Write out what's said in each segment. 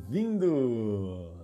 bem-vindos!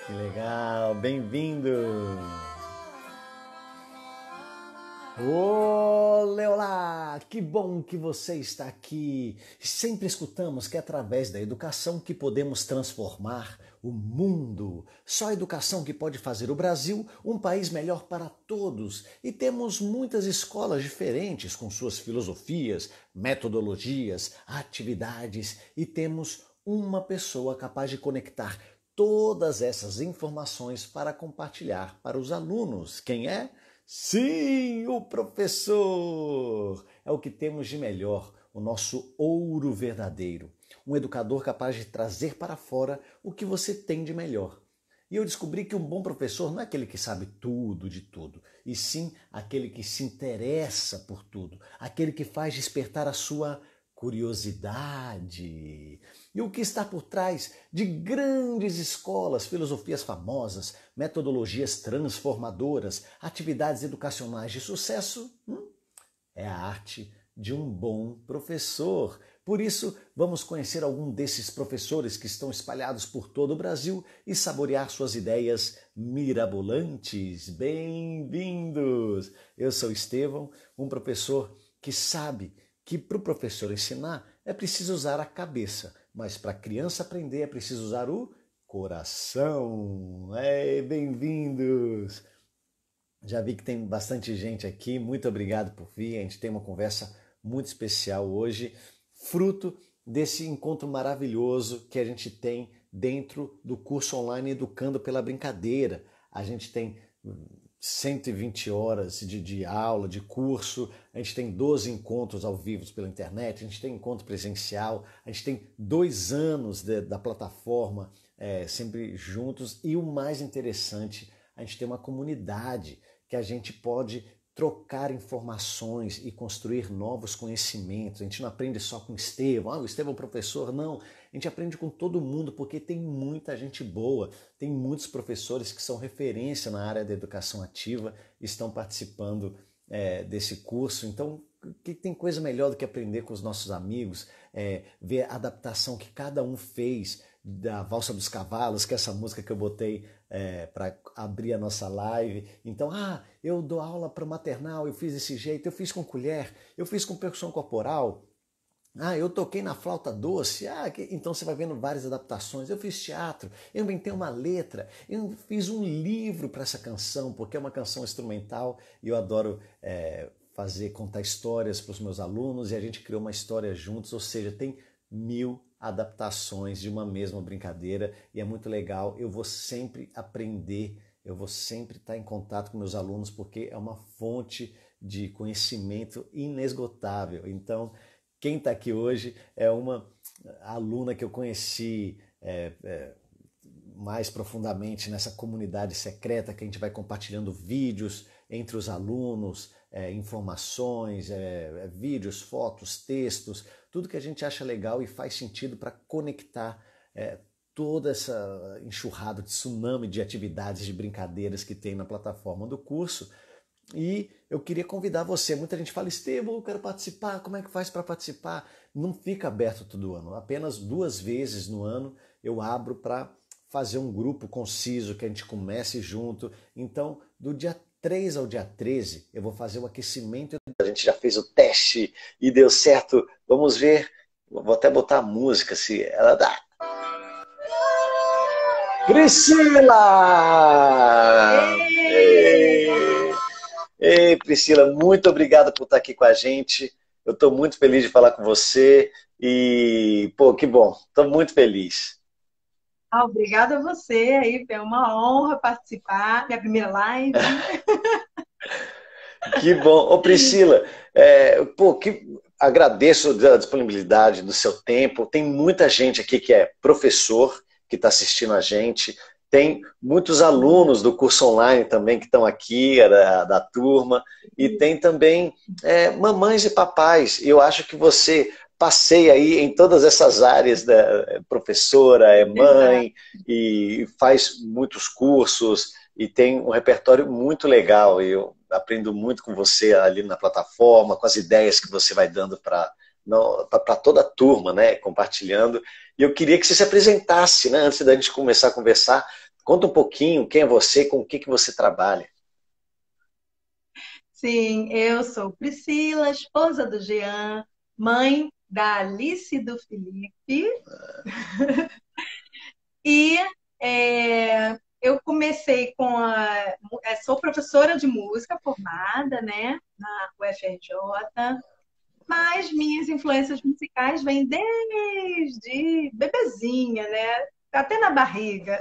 Que legal, bem-vindo! Olá, que bom que você está aqui. Sempre escutamos que é através da educação que podemos transformar o mundo. Só a educação que pode fazer o Brasil um país melhor para todos. E temos muitas escolas diferentes com suas filosofias, metodologias, atividades e temos uma pessoa capaz de conectar todas essas informações para compartilhar para os alunos. Quem é? Sim, o professor! É o que temos de melhor, o nosso ouro verdadeiro. Um educador capaz de trazer para fora o que você tem de melhor. E eu descobri que um bom professor não é aquele que sabe tudo de tudo, e sim aquele que se interessa por tudo, aquele que faz despertar a sua curiosidade. E o que está por trás de grandes escolas, filosofias famosas, metodologias transformadoras, atividades educacionais de sucesso? É a arte de um bom professor. Por isso, vamos conhecer algum desses professores que estão espalhados por todo o Brasil e saborear suas ideias mirabolantes. Bem-vindos! Eu sou Estevão, um professor que sabe que para o professor ensinar é preciso usar a cabeça, mas para a criança aprender é preciso usar o coração. Bem-vindos! Já vi que tem bastante gente aqui, muito obrigado por vir, a gente tem uma conversa muito especial hoje, fruto desse encontro maravilhoso que a gente tem dentro do curso online Educando pela Brincadeira. A gente tem 120 horas de aula, de curso, a gente tem 12 encontros ao vivo pela internet, a gente tem encontro presencial, a gente tem 2 anos da plataforma sempre juntos e o mais interessante, a gente tem uma comunidade que a gente pode trocar informações e construir novos conhecimentos. A gente não aprende só com o Estevão, o Estevão é o professor, não. A gente aprende com todo mundo porque tem muita gente boa, tem muitos professores que são referência na área da educação ativa, estão participando desse curso. Então, que tem coisa melhor do que aprender com os nossos amigos, ver a adaptação que cada um fez da Valsa dos Cavalos, que é essa música que eu botei para abrir a nossa live. Então, eu dou aula para maternal, eu fiz desse jeito, eu fiz com colher, eu fiz com percussão corporal, eu toquei na flauta doce, então você vai vendo várias adaptações. Eu fiz teatro, eu inventei uma letra, eu fiz um livro para essa canção, porque é uma canção instrumental e eu adoro contar histórias para os meus alunos e a gente criou uma história juntos, ou seja, tem 1000 adaptações de uma mesma brincadeira e é muito legal. Eu vou sempre aprender, eu vou sempre estar em contato com meus alunos porque é uma fonte de conhecimento inesgotável. Então, quem está aqui hoje é uma aluna que eu conheci mais profundamente nessa comunidade secreta que a gente vai compartilhando vídeos entre os alunos, informações, vídeos, fotos, textos, tudo que a gente acha legal e faz sentido para conectar toda essa enxurrada de tsunami de atividades, de brincadeiras que tem na plataforma do curso. E eu queria convidar você. Muita gente fala, Estevão, eu quero participar, como é que faz para participar? Não fica aberto todo ano, apenas 2 vezes no ano eu abro para fazer um grupo conciso, que a gente comece junto. Então, do dia 3 ao dia 13, eu vou fazer o aquecimento. A gente já fez o teste e deu certo. Vamos ver. Vou até botar a música, se ela dá. Priscila! Ei, Priscila, muito obrigado por estar aqui com a gente. Eu estou muito feliz de falar com você. E, que bom. Estou muito feliz. Ah, obrigada a você aí, foi uma honra participar, minha primeira live. Que bom. Ô Priscila, pô, agradeço a disponibilidade do seu tempo. Tem muita gente aqui que é professor, que está assistindo a gente. Tem muitos alunos do curso online também que estão aqui, da turma. E tem também mamães e papais. E eu acho que você passeia aí em todas essas áreas, da professora, é Verdade. mãe, e faz muitos cursos, e tem um repertório muito legal. Eu aprendo muito com você ali na plataforma, com as ideias que você vai dando para toda a turma, né, compartilhando. E eu queria que você se apresentasse, né, antes da gente começar a conversar. Conta um pouquinho quem é você, com o que você trabalha. Sim, eu sou Priscila, esposa do Jean, mãe da Alice e do Felipe. E eu comecei sou professora de música formada, né, na UFRJ, mas minhas influências musicais vêm desde bebezinha, né, até na barriga.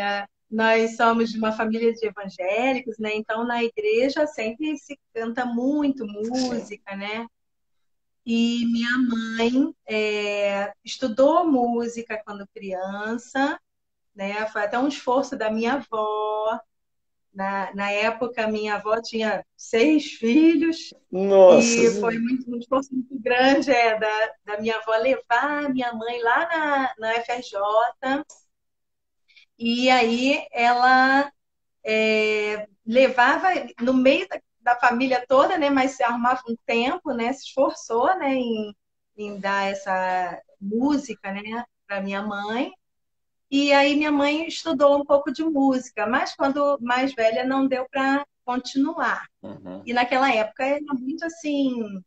Ah, Nós somos de uma família de evangélicos, né? Então na igreja sempre se canta muito sim. música, né? E minha mãe estudou música quando criança, né? Foi até um esforço da minha avó. Na época, minha avó tinha 6 filhos Nossa, e foi um esforço muito grande da minha avó levar minha mãe lá na FRJ. E aí ela levava no meio da família toda, né? Mas se arrumava um tempo, né? Se esforçou, né? Em dar essa música, né? Para minha mãe. E aí minha mãe estudou um pouco de música, mas quando mais velha não deu para continuar. uhum. E naquela época era muito assim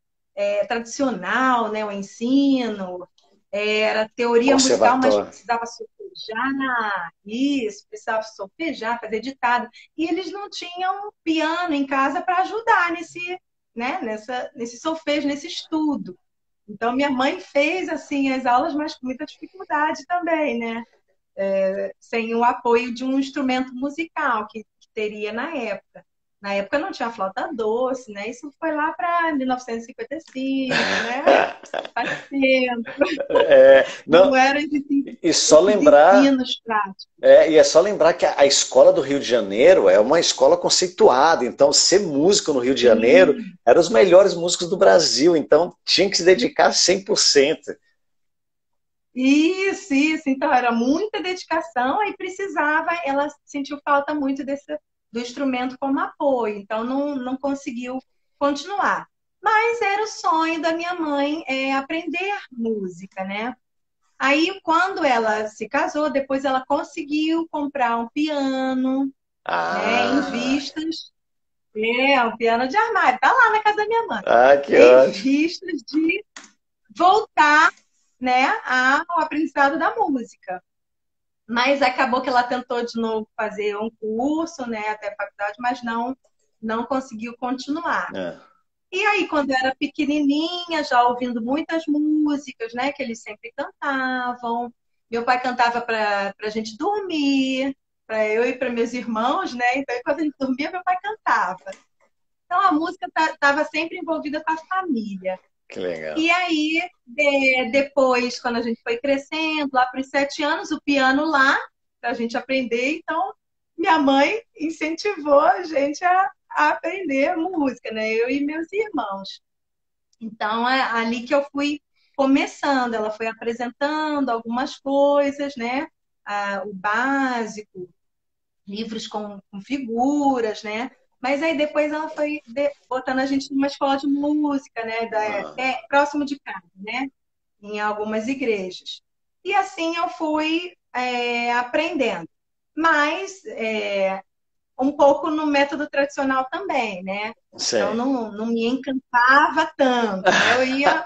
tradicional, né? O ensino era teoria musical, mas Conservatório. precisava solfejar isso, precisava solfejar, fazer ditado. E eles não tinham piano em casa para ajudar nesse solfejo, nesse estudo. Então minha mãe fez assim as aulas, mas com muita dificuldade também, né? Sem o apoio de um instrumento musical que teria na época. Na época não tinha flauta doce, né? Isso foi lá para 1955, né? Faz tempo. Não, Não eram e só esses lembrar. ensinos práticos. E é só lembrar que a escola do Rio de Janeiro é uma escola conceituada, então ser músico no Rio de Janeiro Sim, era os melhores músicos do Brasil, então tinha que se dedicar 100%. isso. Então era muita dedicação e precisava, ela sentiu falta muito do instrumento como apoio, então não conseguiu continuar. Mas era o sonho da minha mãe aprender música, né? Aí, quando ela se casou, depois ela conseguiu comprar um piano, né, em Ah, vistas. Um piano de armário, tá lá na casa da minha mãe. que Em ótimo. vistas de voltar, né, ao aprendizado da música. Mas acabou que ela tentou de novo fazer um curso, né, até a faculdade, mas não conseguiu continuar. É. E aí, quando eu era pequenininha, já ouvindo muitas músicas, né, que eles sempre cantavam. Meu pai cantava para a gente dormir, para eu e para meus irmãos, né? Então, quando a gente dormia, meu pai cantava. Então, a música estava sempre envolvida com a família. Que legal. E aí, depois, quando a gente foi crescendo, lá para os 7 anos, o piano lá, para a gente aprender. Então, minha mãe incentivou a gente a aprender música, né? Eu e meus irmãos. Então, é ali que eu fui começando. Ela foi apresentando algumas coisas, né? O básico, livros com figuras, né? Mas aí depois ela foi botando a gente numa escola de música, né? Ah, Próximo de casa, né? Em algumas igrejas. E assim eu fui aprendendo. Mas um pouco no método tradicional também, né? Então sei. não me encantava tanto, né? Eu ia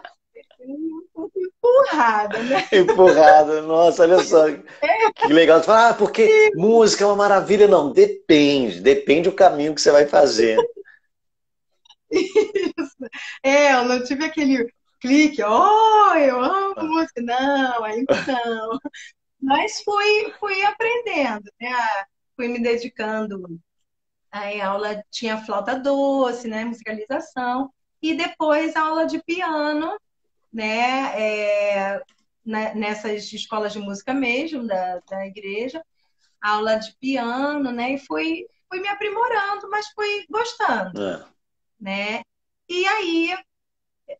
um pouco empurrada, né? Empurrado, nossa, olha só. Que legal. Você fala, porque música é uma maravilha. Não, depende do caminho que você vai fazer. Eu não tive aquele clique, oh, eu amo Ah, música. Não, ainda não. Mas fui aprendendo, né? Fui me dedicando. Aí a aula tinha flauta doce, né? Musicalização. E depois aula de piano, né? Nessas escolas de música mesmo, da igreja. Aula de piano, né? E fui me aprimorando, mas fui gostando, ah. né? E aí,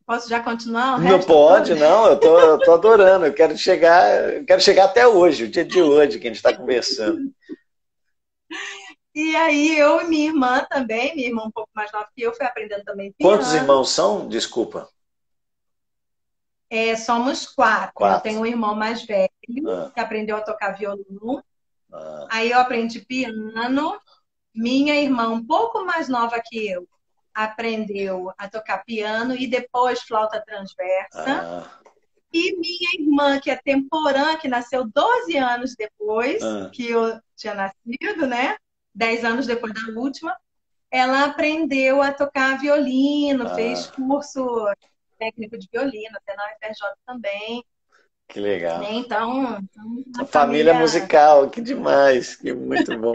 posso já continuar o Não resto pode, todo? não, eu tô adorando, eu quero chegar até hoje, o dia de hoje que a gente está conversando. E aí eu e minha irmã também, minha irmã um pouco mais nova que eu, fui aprendendo também Quantos piano. irmãos são? Desculpa. Somos quatro. Eu Quatro. tenho um irmão mais velho Ah, que aprendeu a tocar violão. ah, Aí eu aprendi piano. Minha irmã, um pouco mais nova que eu, aprendeu a tocar piano e depois flauta transversa. ah, E minha irmã, que é temporã, que nasceu 12 anos depois ah, que eu tinha nascido, né? 10 anos depois da última, ela aprendeu a tocar violino, fez ah, curso técnico de violino, até na UFRJ também, que legal. né? Então, A uma família família. musical, que demais, que muito bom.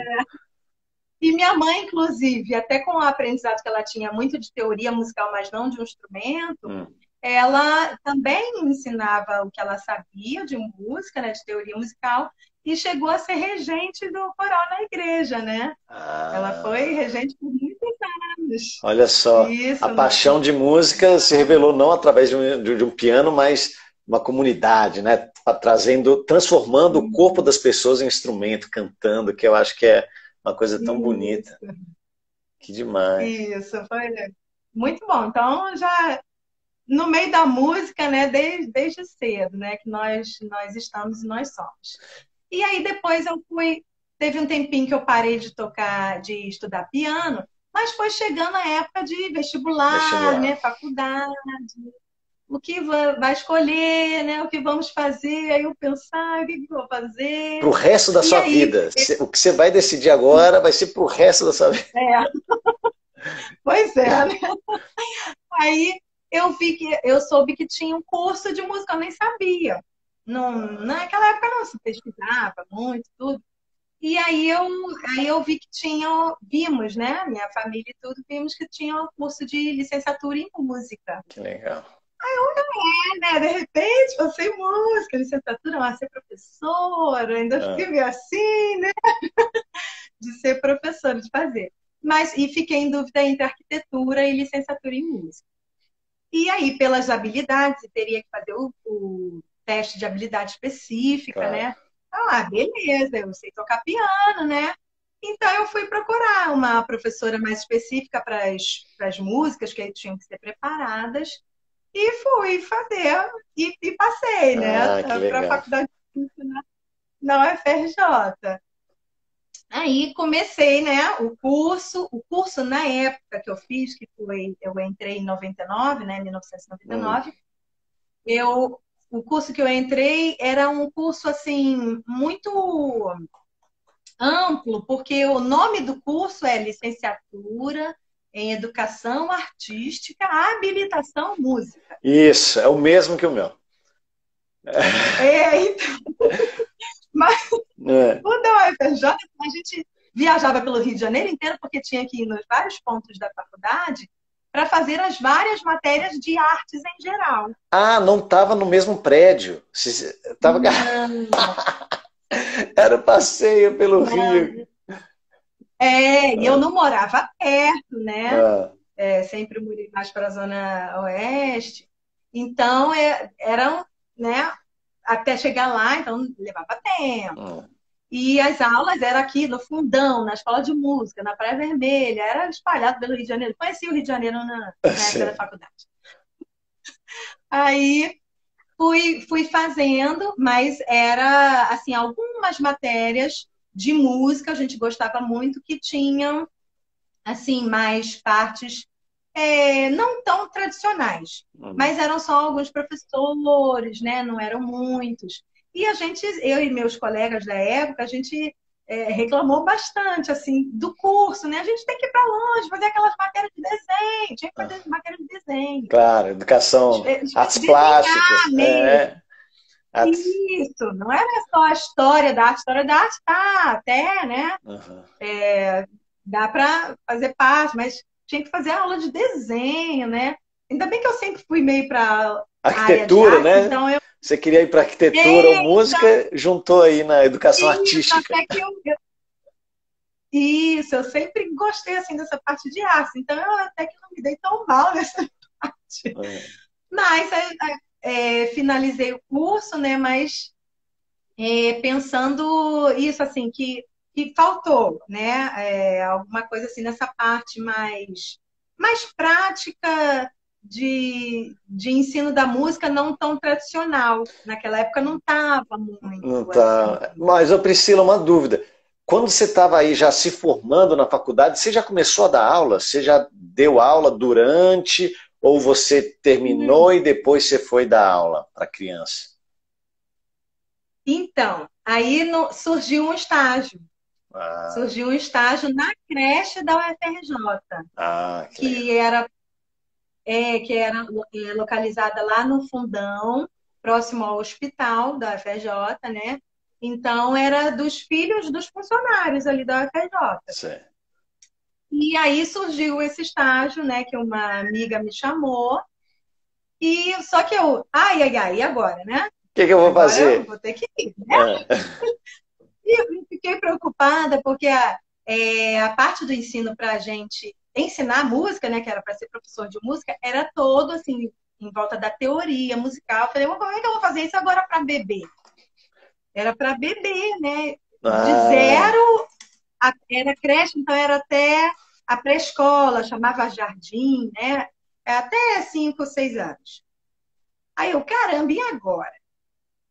E minha mãe, inclusive, até com o aprendizado que ela tinha muito de teoria musical, mas não de um instrumento, Hum. ela também ensinava o que ela sabia de música, né, de teoria musical, e chegou a ser regente do coral na igreja, né? Ela foi Ah, regente por muitos anos. olha só, a Isso, paixão de música se revelou não através de um piano, mas uma comunidade, né? Trazendo, transformando o corpo das pessoas em instrumento, cantando, que eu acho que é uma coisa tão bonita. isso, Que demais. isso, foi muito bom. Então, já no meio da música, né, desde cedo, né, que nós estamos e nós somos. E aí depois teve um tempinho que eu parei de tocar, de estudar piano, mas foi chegando a época de vestibular, Vestibular. né, faculdade, o que vai escolher, né, o que vamos fazer, aí eu pensar, o que que eu vou Para o fazer? resto da E sua aí, vida. O que você vai decidir agora vai ser para o resto da sua vida. é, pois é, né? Aí eu soube que tinha um curso de música, eu nem sabia. Não, naquela época não se pesquisava muito, tudo. E aí eu vi que vimos, né? Minha família e tudo, vimos que tinha um curso de licenciatura em música. Que legal. Né? De repente, você em música, licenciatura, mas ser professora, ainda fiquei Ah, meio assim, né? De ser professora, de fazer. E fiquei em dúvida entre arquitetura e licenciatura em música. E aí, pelas habilidades, teria que fazer o teste de habilidade específica, claro. né? Beleza, eu sei tocar piano, né? Então, eu fui procurar uma professora mais específica para as músicas que tinham que ser preparadas e fui fazer e passei, né? Ah, que Para a legal. faculdade de música na UFRJ. Aí comecei, né, o curso na época que eu fiz, eu entrei em 99, né, 1999, o curso que eu entrei era um curso, assim, muito amplo, porque o nome do curso é Licenciatura em Educação Artística, Habilitação Música. Isso, é o mesmo que o meu. Então, mas É, o da UFRJ, a gente viajava pelo Rio de Janeiro inteiro, porque tinha que ir nos vários pontos da faculdade para fazer as várias matérias de artes em geral. ah, não estava no mesmo prédio. Tava... Não, Era o passeio pelo não. Rio. E eu não morava perto, né? Ah, Sempre morei mais para a Zona Oeste. Então, eram, né? Até chegar lá, então levava tempo. ah, E as aulas eram aqui no Fundão, na Escola de Música, na Praia Vermelha, era espalhado pelo Rio de Janeiro. Conheci o Rio de Janeiro na época da sim. faculdade. Aí fui fazendo, mas era assim, algumas matérias de música a gente gostava muito que tinham assim mais partes não tão tradicionais, Hum. mas eram só alguns professores, né? Não eram muitos. E eu e meus colegas da época, a gente reclamou bastante, assim, do curso, né? A gente tem que ir para longe, fazer aquelas matérias de desenho, tinha que fazer matéria de desenho. Claro, educação, artes Desenhar plásticas, mesmo. artes... Isso, não era só a história da arte tá até, né? Uhum. Dá para fazer parte, mas tinha que fazer aula de desenho, né? Ainda bem que eu sempre fui meio para a área de Arquitetura, artes, né? então eu. Você queria ir para arquitetura ou música, juntou aí na educação Isso, artística. até que Isso, eu sempre gostei assim dessa parte de artes, então eu até que não me dei tão mal nessa parte. Mas finalizei o curso, né? Mas pensando isso assim que faltou, né? Alguma coisa assim nessa parte mais prática de ensino da música não tão tradicional. Naquela época não estava Não muito assim. tá. Mas, ô Priscila, uma dúvida. Quando você estava aí já se formando na faculdade, você já começou a dar aula? Você já deu aula durante? Ou você terminou e depois você foi dar aula para criança? Então, aí surgiu um estágio. Ah, Surgiu um estágio na creche da UFRJ, que legal. que era, localizada lá no Fundão, próximo ao hospital da UFRJ, né? Então, era dos filhos dos funcionários ali da UFRJ. Certo. E aí surgiu esse estágio, né? Que uma amiga me chamou. E só que e agora, né? O que eu vou Agora eu fazer? vou ter que ir, né? E eu fiquei preocupada porque a parte do ensino para a gente ensinar música, né, que era para ser professor de música, era todo assim, em volta da teoria musical. Eu falei, mas como é que eu vou fazer isso agora para bebê? Era para bebê, né? De Ah, zero, era creche, então era até a pré-escola, chamava jardim, né? Até 5, 6 anos. Aí eu, caramba, e agora?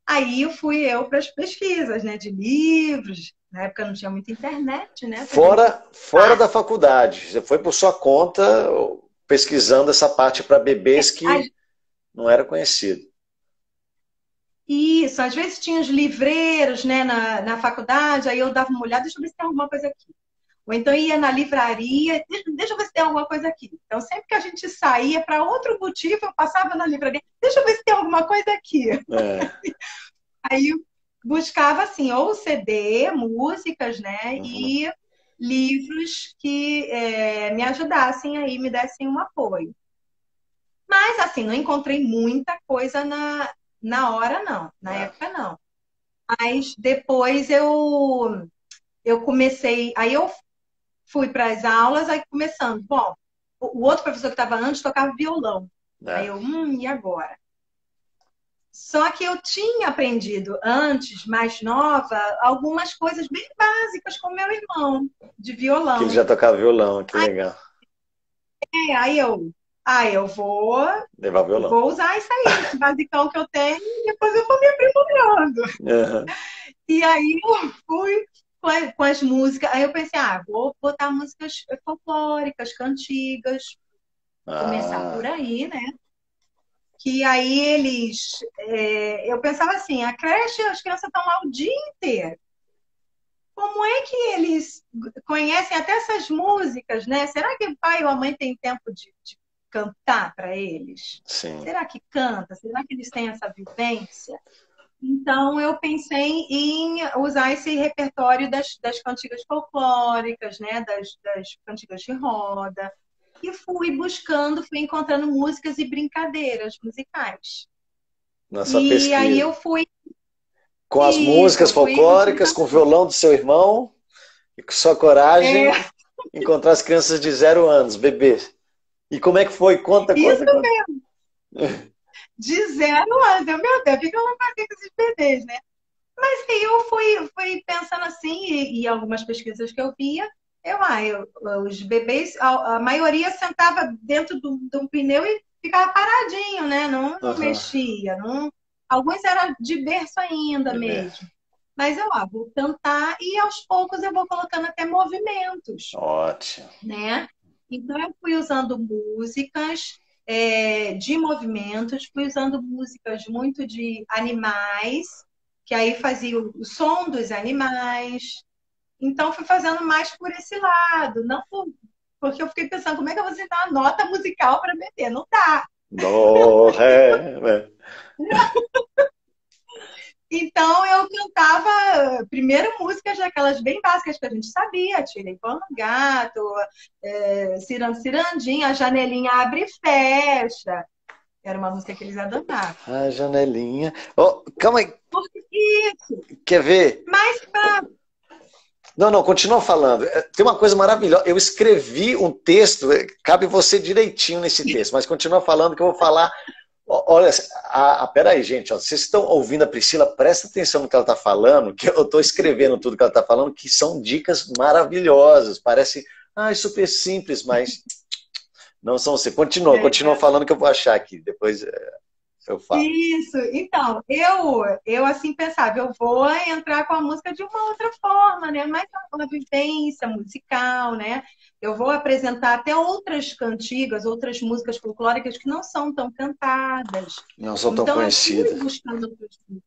Aí fui eu para as pesquisas, né, de livros. Na época não tinha muita internet, né, para a gente fora da faculdade. Você foi por sua conta pesquisando essa parte para bebês que não era conhecido. Isso, às vezes tinha os livreiros, né, na faculdade, aí eu dava uma olhada, deixa eu ver se tem alguma coisa aqui. Ou então ia na livraria, deixa eu ver se tem alguma coisa aqui. Então, sempre que a gente saía para outro motivo, eu passava na livraria, deixa eu ver se tem alguma coisa aqui. É. Aí eu buscava, assim, ou CD, músicas, né, Uhum. e livros que me ajudassem aí, me dessem um apoio. Mas, assim, não encontrei muita coisa na hora, não. Na Ah, época, não. Mas depois eu comecei. Aí eu fui para as aulas, aí começando. Bom, o outro professor que estava antes tocava violão. Aí ah. eu, e agora? Só que eu tinha aprendido antes, mais nova, algumas coisas bem básicas com meu irmão, de Que ele violão. já tocava violão, que Aí, legal. aí eu Levar violão. vou usar isso aí, esse basicão que eu tenho, e depois eu vou me aprimorando. Uhum. E aí eu fui com as músicas. Aí eu pensei, vou botar músicas folclóricas, cantigas, começar por Ah, aí, né? Que aí eu pensava assim, a creche, as crianças estão lá o dia inteiro. Como é que eles conhecem até essas músicas, né? Será que o pai ou a mãe tem tempo de cantar para eles? sim. Será que canta? Será que eles têm essa vivência? Então, eu pensei em usar esse repertório das cantigas folclóricas, né? Das cantigas de roda. E fui encontrando músicas e brincadeiras musicais. Na sua E aí pesquisa. eu fui, Com as isso, músicas eu fui folclóricas, com o violão do seu irmão e com sua coragem, é, encontrar as crianças de 0 anos, bebês. E como é que foi? Conta, isso conta, conta. de 0 anos. Meu Deus, o que eu vou fazer com esses bebês, né? Mas aí eu fui pensando assim, e algumas pesquisas que eu via, os bebês, a maioria sentava dentro de um pneu e ficava paradinho, né? Não Uhum. mexia. Não... Alguns eram de berço ainda De ver. mesmo. Mas vou cantar e aos poucos eu vou colocando até movimentos, Ótimo. né? Então eu fui usando músicas de movimentos, fui usando músicas muito de animais, que aí fazia o som dos animais, Então, fui fazendo mais por esse lado, não porque eu fiquei pensando, como é que eu vou sentar uma nota musical para beber? Não dá. Dó, ré, né? Então, eu cantava primeiro músicas daquelas bem básicas que a gente sabia, Tirei Pão no Gato, Cirandinha, a janelinha abre e fecha. Era uma música que eles adoravam. A janelinha. Oh, calma aí, Isso, quer ver? mas Não, não, continua falando. Tem uma coisa maravilhosa. Eu escrevi um texto, cabe você direitinho nesse texto, mas continua falando que eu vou falar. Olha, peraí, gente, ó, vocês estão ouvindo a Priscila, presta atenção no que ela está falando, que eu estou escrevendo tudo que ela está falando, que são dicas maravilhosas. Parece, super simples, mas não são assim. Continua falando que eu vou achar aqui, depois eu falo. isso. Então, eu assim pensava, eu vou entrar com a música de uma outra forma, né? Mais uma vivência musical, né? Eu vou apresentar até outras cantigas, outras músicas folclóricas que não são tão cantadas. Não são tão Então, eu fui conhecidas. buscando outras músicas.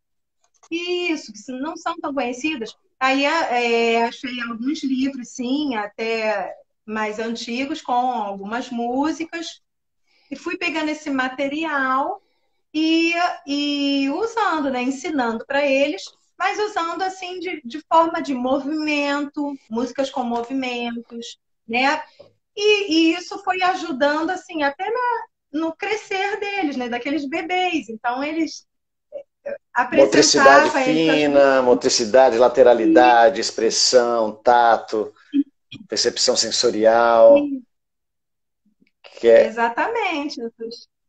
Isso, que não são tão conhecidas. Aí achei alguns livros, sim, até mais antigos, com algumas músicas, e fui pegando esse material e, e usando, né, ensinando para eles, mas usando assim de forma de movimento, músicas com movimentos, né? E isso foi ajudando assim até no crescer deles, né, daqueles bebês. Então eles Motricidade apresentavam essas fina, motricidade, lateralidade, expressão, tato, percepção sensorial, que é, exatamente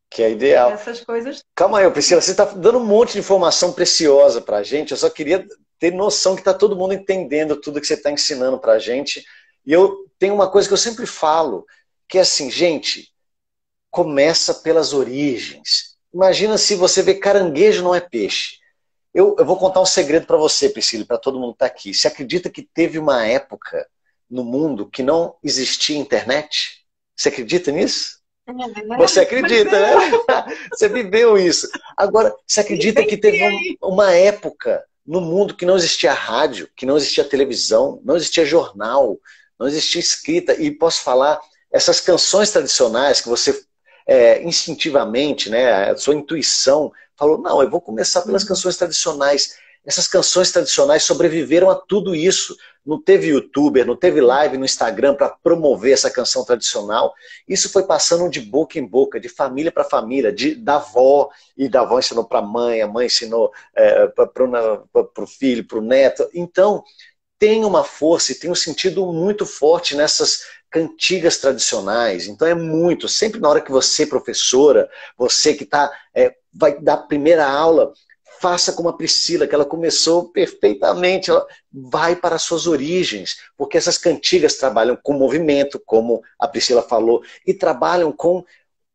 que é ideal. essas coisas. Calma aí, Priscila, você está dando um monte de informação preciosa para a gente. Eu só queria ter noção que está todo mundo entendendo tudo que você está ensinando para a gente. E eu tenho uma coisa que eu sempre falo, que é assim, gente, começa pelas origens. Imagina se você vê caranguejo não é peixe. Eu vou contar um segredo para você, Priscila, para todo mundo que está aqui. Você acredita que teve uma época no mundo que não existia internet? Você acredita nisso? Você acredita, né? Você viveu isso. Agora, você acredita que teve uma época no mundo que não existia rádio, que não existia televisão, não existia jornal, não existia escrita. E posso falar, essas canções tradicionais que você instintivamente, né, a sua intuição falou, não, eu vou começar pelas canções tradicionais. Essas canções tradicionais sobreviveram a tudo isso. Não teve youtuber, não teve live no Instagram para promover essa canção tradicional. Isso foi passando de boca em boca, de família para família, da avó, e da avó ensinou para a mãe ensinou para o filho, para o neto. Então, tem uma força e tem um sentido muito forte nessas cantigas tradicionais. Então é muito, sempre na hora que você, professora, você que vai dar a primeira aula, faça como a Priscila, que ela começou perfeitamente, ela vai para as suas origens, porque essas cantigas trabalham com movimento, como a Priscila falou, e trabalham com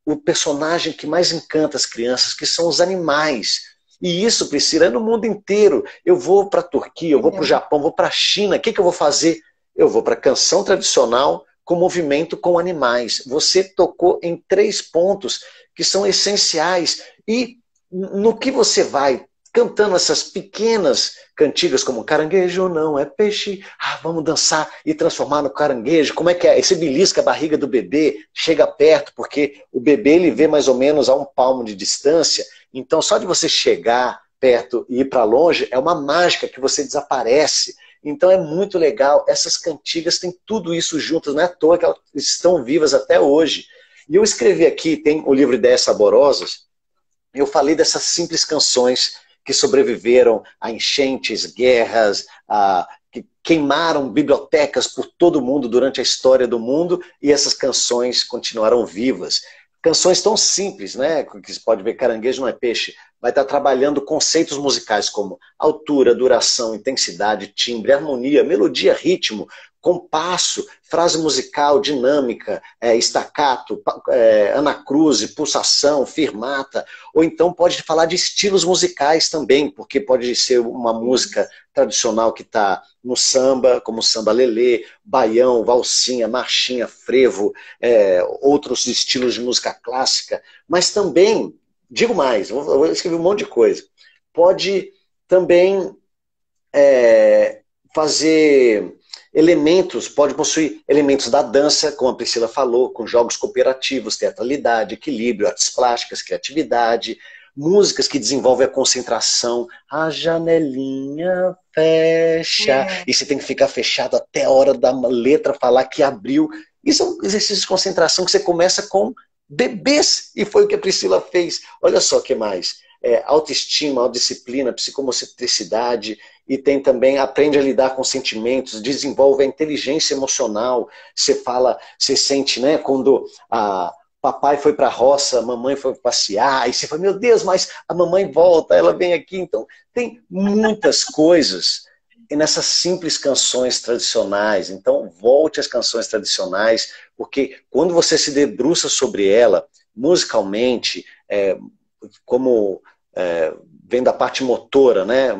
o personagem que mais encanta as crianças, que são os animais. E isso, Priscila, é no mundo inteiro. Eu vou para a Turquia, eu vou para o Japão, vou para a China, o que eu vou fazer? Eu vou para a canção tradicional com movimento com animais. Você tocou em 3 pontos que são essenciais. E no que você vai cantando essas pequenas cantigas como caranguejo não é peixe, vamos dançar e transformar no caranguejo, como é que é? Esse belisca a barriga do bebê, chega perto, porque o bebê ele vê mais ou menos a 1 palmo de distância, então só de você chegar perto e ir para longe é uma mágica que você desaparece. Então é muito legal, essas cantigas têm tudo isso juntas, não é à toa que elas estão vivas até hoje. E eu escrevi aqui, tem o livro Ideias Saborosas, eu falei dessas simples canções que sobreviveram a enchentes, guerras, que queimaram bibliotecas por todo o mundo durante a história do mundo, e essas canções continuaram vivas. Canções tão simples, né? Que você pode ver, caranguejo não é peixe, vai estar trabalhando conceitos musicais como altura, duração, intensidade, timbre, harmonia, melodia, ritmo, compasso, frase musical, dinâmica, staccato, anacruse, pulsação, firmata, ou então pode falar de estilos musicais também, porque pode ser uma música tradicional que está no samba, como samba lelê, baião, valsinha, marchinha, frevo, outros estilos de música clássica, mas também, digo mais, eu escrevi um monte de coisa, pode também fazer elementos, pode possuir elementos da dança, como a Priscila falou, com jogos cooperativos, teatralidade, equilíbrio, artes plásticas, criatividade, músicas que desenvolvem a concentração, a janelinha fecha, e você tem que ficar fechado até a hora da letra falar que abriu. Isso é um exercício de concentração que você começa com bebês, e foi o que a Priscila fez. Olha só o que mais. Autoestima, autodisciplina, psicomotricidade, e tem também, aprende a lidar com sentimentos, desenvolve a inteligência emocional. Você fala, você sente, né, quando papai foi para a roça, a mamãe foi passear, e você fala, meu Deus, mas a mamãe volta, ela vem aqui. Então, tem muitas coisas nessas simples canções tradicionais. Então, volte às canções tradicionais, porque quando você se debruça sobre ela, musicalmente, como vem da parte motora, né?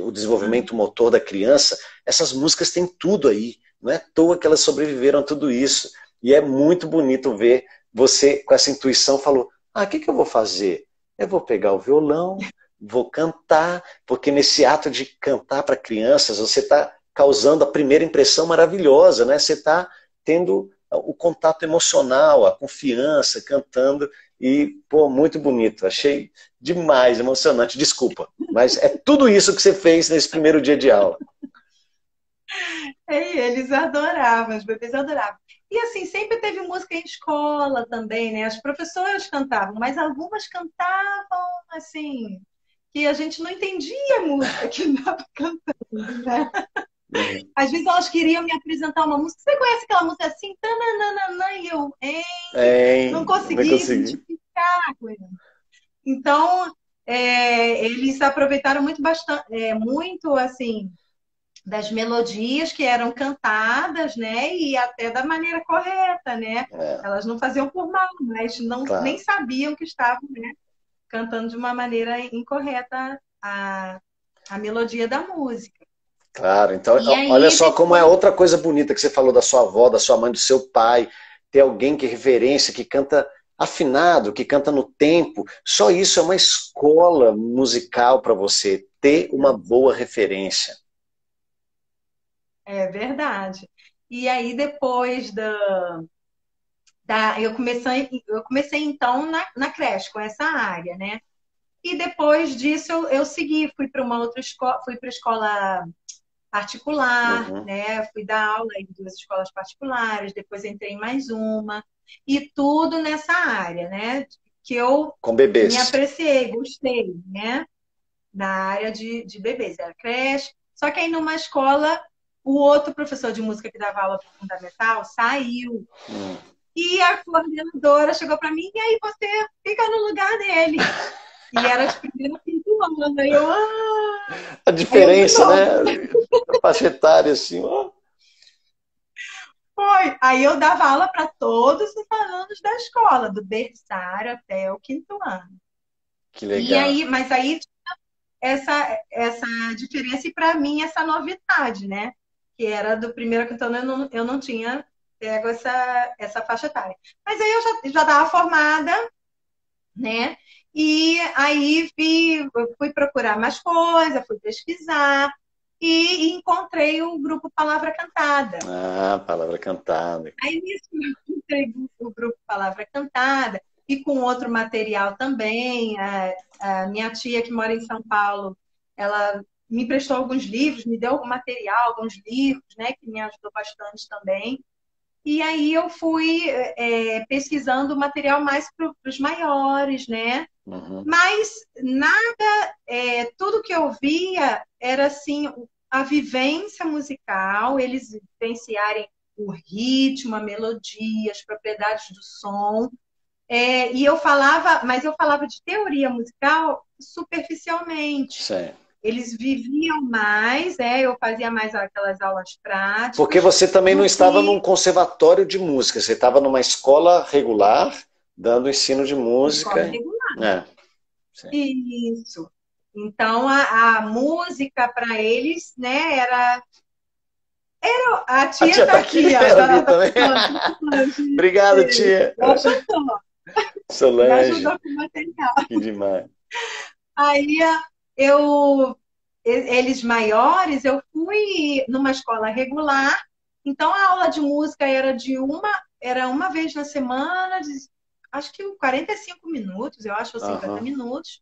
O desenvolvimento motor da criança, essas músicas têm tudo aí. Não é à toa que elas sobreviveram a tudo isso. E é muito bonito ver você com essa intuição, falou, o que eu vou fazer? Eu vou pegar o violão, vou cantar, porque nesse ato de cantar para crianças, você está causando a primeira impressão maravilhosa, né? Você está tendo o contato emocional, a confiança, cantando, e, pô, muito bonito. Achei demais, emocionante. Desculpa, mas é tudo isso que você fez nesse primeiro dia de aula. Eles adoravam, os bebês adoravam. E assim, sempre teve música em escola também, né? As professoras cantavam, mas algumas cantavam, assim, que a gente não entendia a música que estava cantando, né? Às vezes elas queriam me apresentar uma música. Você conhece aquela música assim? Tananana, e eu, não consegui identificar a coisa. Então, eles aproveitaram muito, muito assim, das melodias que eram cantadas, né? E até da maneira correta, né? Elas não faziam por mal, mas nem sabiam que estavam, né, cantando de uma maneira incorreta a melodia da música. Claro, então olha só como é outra coisa bonita que você falou da sua avó, da sua mãe, do seu pai, ter alguém que referência, que canta afinado, que canta no tempo. Só isso é uma escola musical para você, ter uma boa referência. É verdade. E aí depois eu comecei então na creche com essa área, né? E depois disso eu segui, fui para uma outra escola, fui para a escola particular, né? Fui dar aula em 2 escolas particulares, depois entrei em mais uma, e tudo nessa área, né? Que eu com bebês. Me apreciei, gostei, né? Na área de bebês, era creche. Só que aí numa escola, o outro professor de música que dava aula para fundamental saiu. E a coordenadora chegou para mim, e aí você fica no lugar dele. E era de primeira pintura, e eu... A diferença, né? A faixa etária, assim, ó. Foi. Aí eu dava aula para todos os alunos da escola, do berçário até o 5º ano. Que legal. E aí, mas aí essa diferença, e para mim essa novidade, né? Que era do primeiro ao 5º ano, eu não tinha pego essa faixa etária. Mas aí eu já estava formada, né? E aí fui procurar mais coisas, fui pesquisar e encontrei o grupo Palavra Cantada. Palavra Cantada. Aí nisso eu encontrei o grupo Palavra Cantada e com outro material também. A minha tia, que mora em São Paulo, ela me emprestou alguns livros, me deu algum material, alguns livros, né, que me ajudou bastante também. E aí eu fui pesquisando o material mais para os maiores, né? Mas nada, tudo que eu via era assim, a vivência musical, eles vivenciarem o ritmo, a melodia, as propriedades do som. E eu falava de teoria musical superficialmente. Sim. Eles viviam mais, eu fazia mais aquelas aulas práticas. Porque você também não estava num conservatório de música, você estava numa escola regular, dando ensino de música. Escola regular. Isso. Então, a música para eles, né, era a tia tá aqui. Ela também. Obrigado, tia. Solange. Me ajudou com o material. Que demais. Aí eu eles maiores, eu fui numa escola regular, então a aula de música era uma vez na semana, acho que 45 minutos, eu acho, ou 50 Aham. minutos.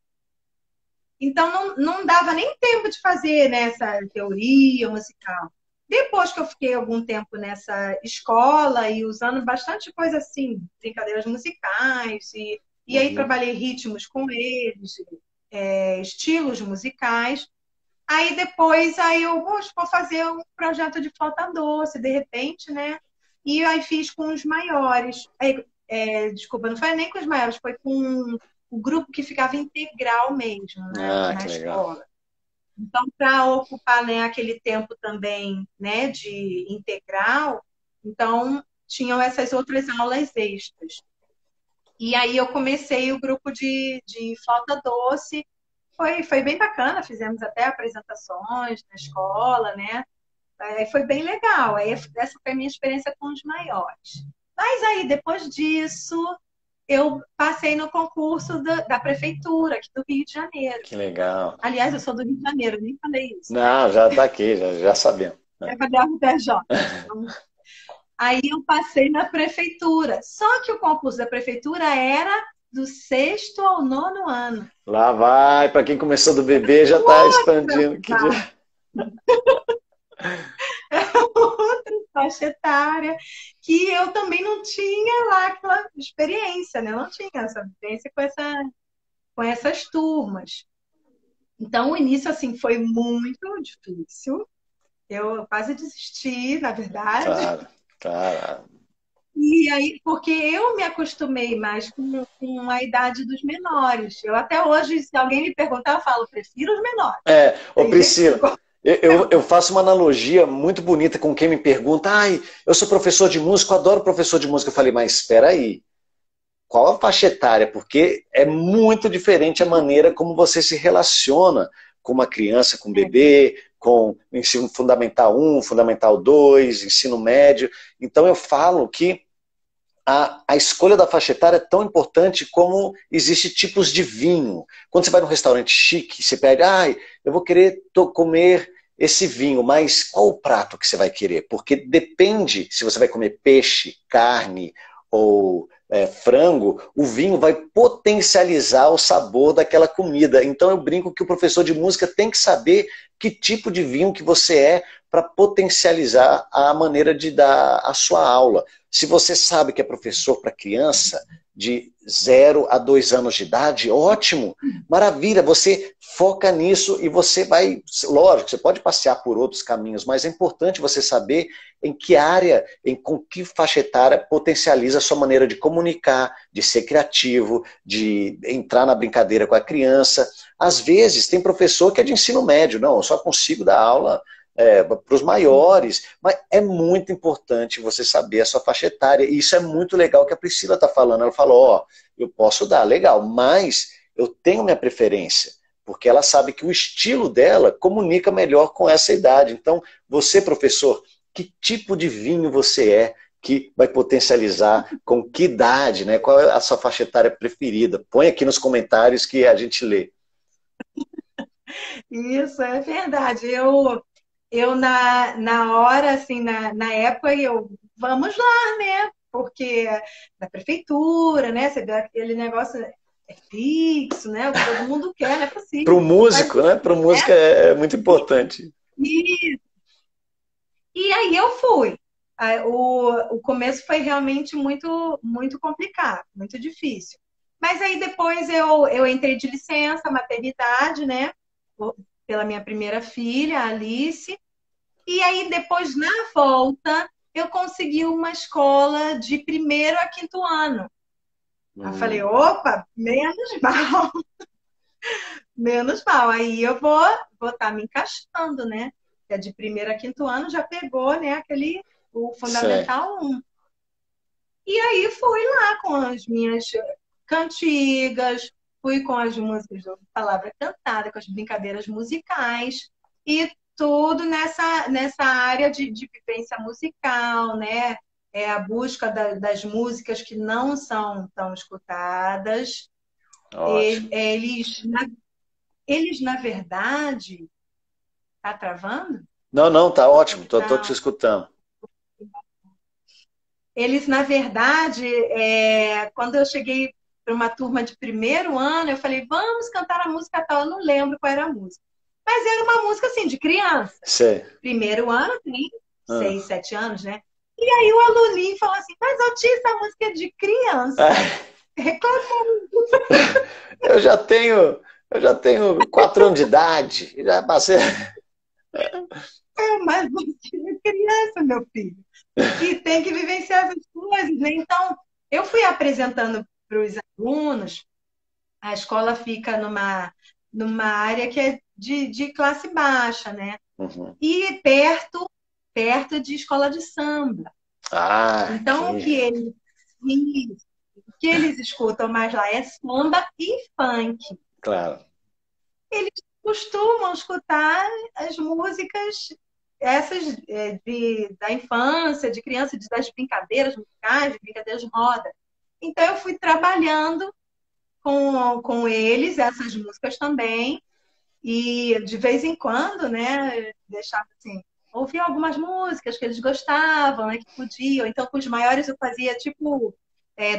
Então não dava nem tempo de fazer, né, essa teoria musical. Depois que eu fiquei algum tempo nessa escola e usando bastante coisa assim, brincadeiras musicais, e aí Uhum. trabalhei ritmos com eles, estilos musicais. Aí depois aí eu vou fazer um projeto de flauta doce, de repente, né? E aí fiz com os maiores. Aí, desculpa, não foi nem com os maiores, foi com o grupo que ficava integral mesmo, né, Ah, na que legal. escola. Então, para ocupar, né, aquele tempo também, né, de integral, então tinham essas outras aulas extras. E aí eu comecei o grupo de flauta doce. Foi bem bacana, fizemos até apresentações na escola, né? Foi bem legal. Aí essa foi a minha experiência com os maiores. Mas aí, depois disso, eu passei no concurso da prefeitura aqui do Rio de Janeiro. Que legal. Aliás, eu sou do Rio de Janeiro, nem falei isso, né? Não, já tá aqui, já sabemos. É para a UFRJ. Então, aí eu passei na prefeitura. Só que o concurso da prefeitura era do sexto ao nono ano. Lá vai, para quem começou do bebê já está expandindo. Outra faixa etária que eu também não tinha lá aquela experiência, né? Eu não tinha essa vivência com essas turmas. Então, o início, assim, foi muito difícil. Eu quase desisti, na verdade. Claro, claro. E aí, porque eu me acostumei mais com a idade dos menores. Eu até hoje, se alguém me perguntar, eu falo, prefiro os menores. Ô Tem gente que Priscila, gosta. eu faço uma analogia muito bonita com quem me pergunta, ai, eu sou professor de música, eu adoro professor de música. Eu falei, mas espera aí, qual a faixa etária? Porque é muito diferente a maneira como você se relaciona com uma criança, com um bebê, com ensino fundamental 1, fundamental 2, ensino médio. Então eu falo que a escolha da faixa etária é tão importante como existe tipos de vinho. Quando você vai num restaurante chique, você pede, ai, eu vou querer comer esse vinho, mas qual o prato que você vai querer? Porque depende se você vai comer peixe, carne ou frango, o vinho vai potencializar o sabor daquela comida. Então eu brinco que o professor de música tem que saber que tipo de vinho que você é para potencializar a maneira de dar a sua aula. Se você sabe que é professor para criança de 0 a 2 anos de idade, ótimo, maravilha, você foca nisso e você vai, lógico, você pode passear por outros caminhos, mas é importante você saber em que área, com que faixa etária potencializa a sua maneira de comunicar, de ser criativo, de entrar na brincadeira com a criança. Às vezes tem professor que é de ensino médio, não, eu só consigo dar aula para os maiores, mas é muito importante você saber a sua faixa etária, e isso é muito legal que a Priscila está falando. Ela falou, ó, eu posso dar, legal, mas eu tenho minha preferência, porque ela sabe que o estilo dela comunica melhor com essa idade. Então, você, professor, que tipo de vinho você é que vai potencializar, com que idade, né? Qual é a sua faixa etária preferida? Põe aqui nos comentários que a gente lê. Isso é verdade. Eu na hora, assim, na época, vamos lá, né? Porque da prefeitura, né? Você vê aquele negócio fixo, né? O que todo mundo quer, não é Para o possível. músico, né? Para o músico é muito importante. E, e aí eu fui. O começo foi realmente muito, muito complicado, muito difícil. Mas aí depois eu entrei de licença, maternidade, né? Pela minha primeira filha, a Alice. E aí, depois, na volta, eu consegui uma escola de primeiro a quinto ano. Aí eu falei, opa, menos mal, menos mal. Aí eu vou estar me encaixando, né? É de primeiro a quinto ano, já pegou, né, o Certo. Fundamental 1. E aí fui lá com as minhas cantigas, fui com as músicas da palavra cantada, com as brincadeiras musicais e tudo nessa área de vivência musical, né? É a busca das músicas que não são tão escutadas. Ótimo. Eles, na verdade, Tá travando? Não, não, tá ótimo, tô te Então, escutando. eles, na verdade, quando eu cheguei para uma turma de primeiro ano, eu falei, vamos cantar a música tal. Eu não lembro qual era a música. Mas era uma música, assim, de criança. Sei. Primeiro ano tem Ah. 6, 7 anos, né? E aí o aluninho falou assim, mas Otis, essa música é de criança. Reclamou. Eu já tenho, eu já tenho 4 anos de idade, já passei. Mas você é criança, meu filho. E tem que vivenciar essas coisas, né? Então, eu fui apresentando para os alunos, a escola fica numa área que é de classe baixa, né? Uhum. E perto de escola de samba. Ah, Então, o que eles escutam mais lá é samba e funk. claro. Eles costumam escutar as músicas essas da infância, de criança, das brincadeiras musicais, de brincadeiras de roda. Então, eu fui trabalhando com eles essas músicas também, e de vez em quando, né, deixava assim, ouvia algumas músicas que eles gostavam, né, que podiam. Então, com os maiores eu fazia tipo,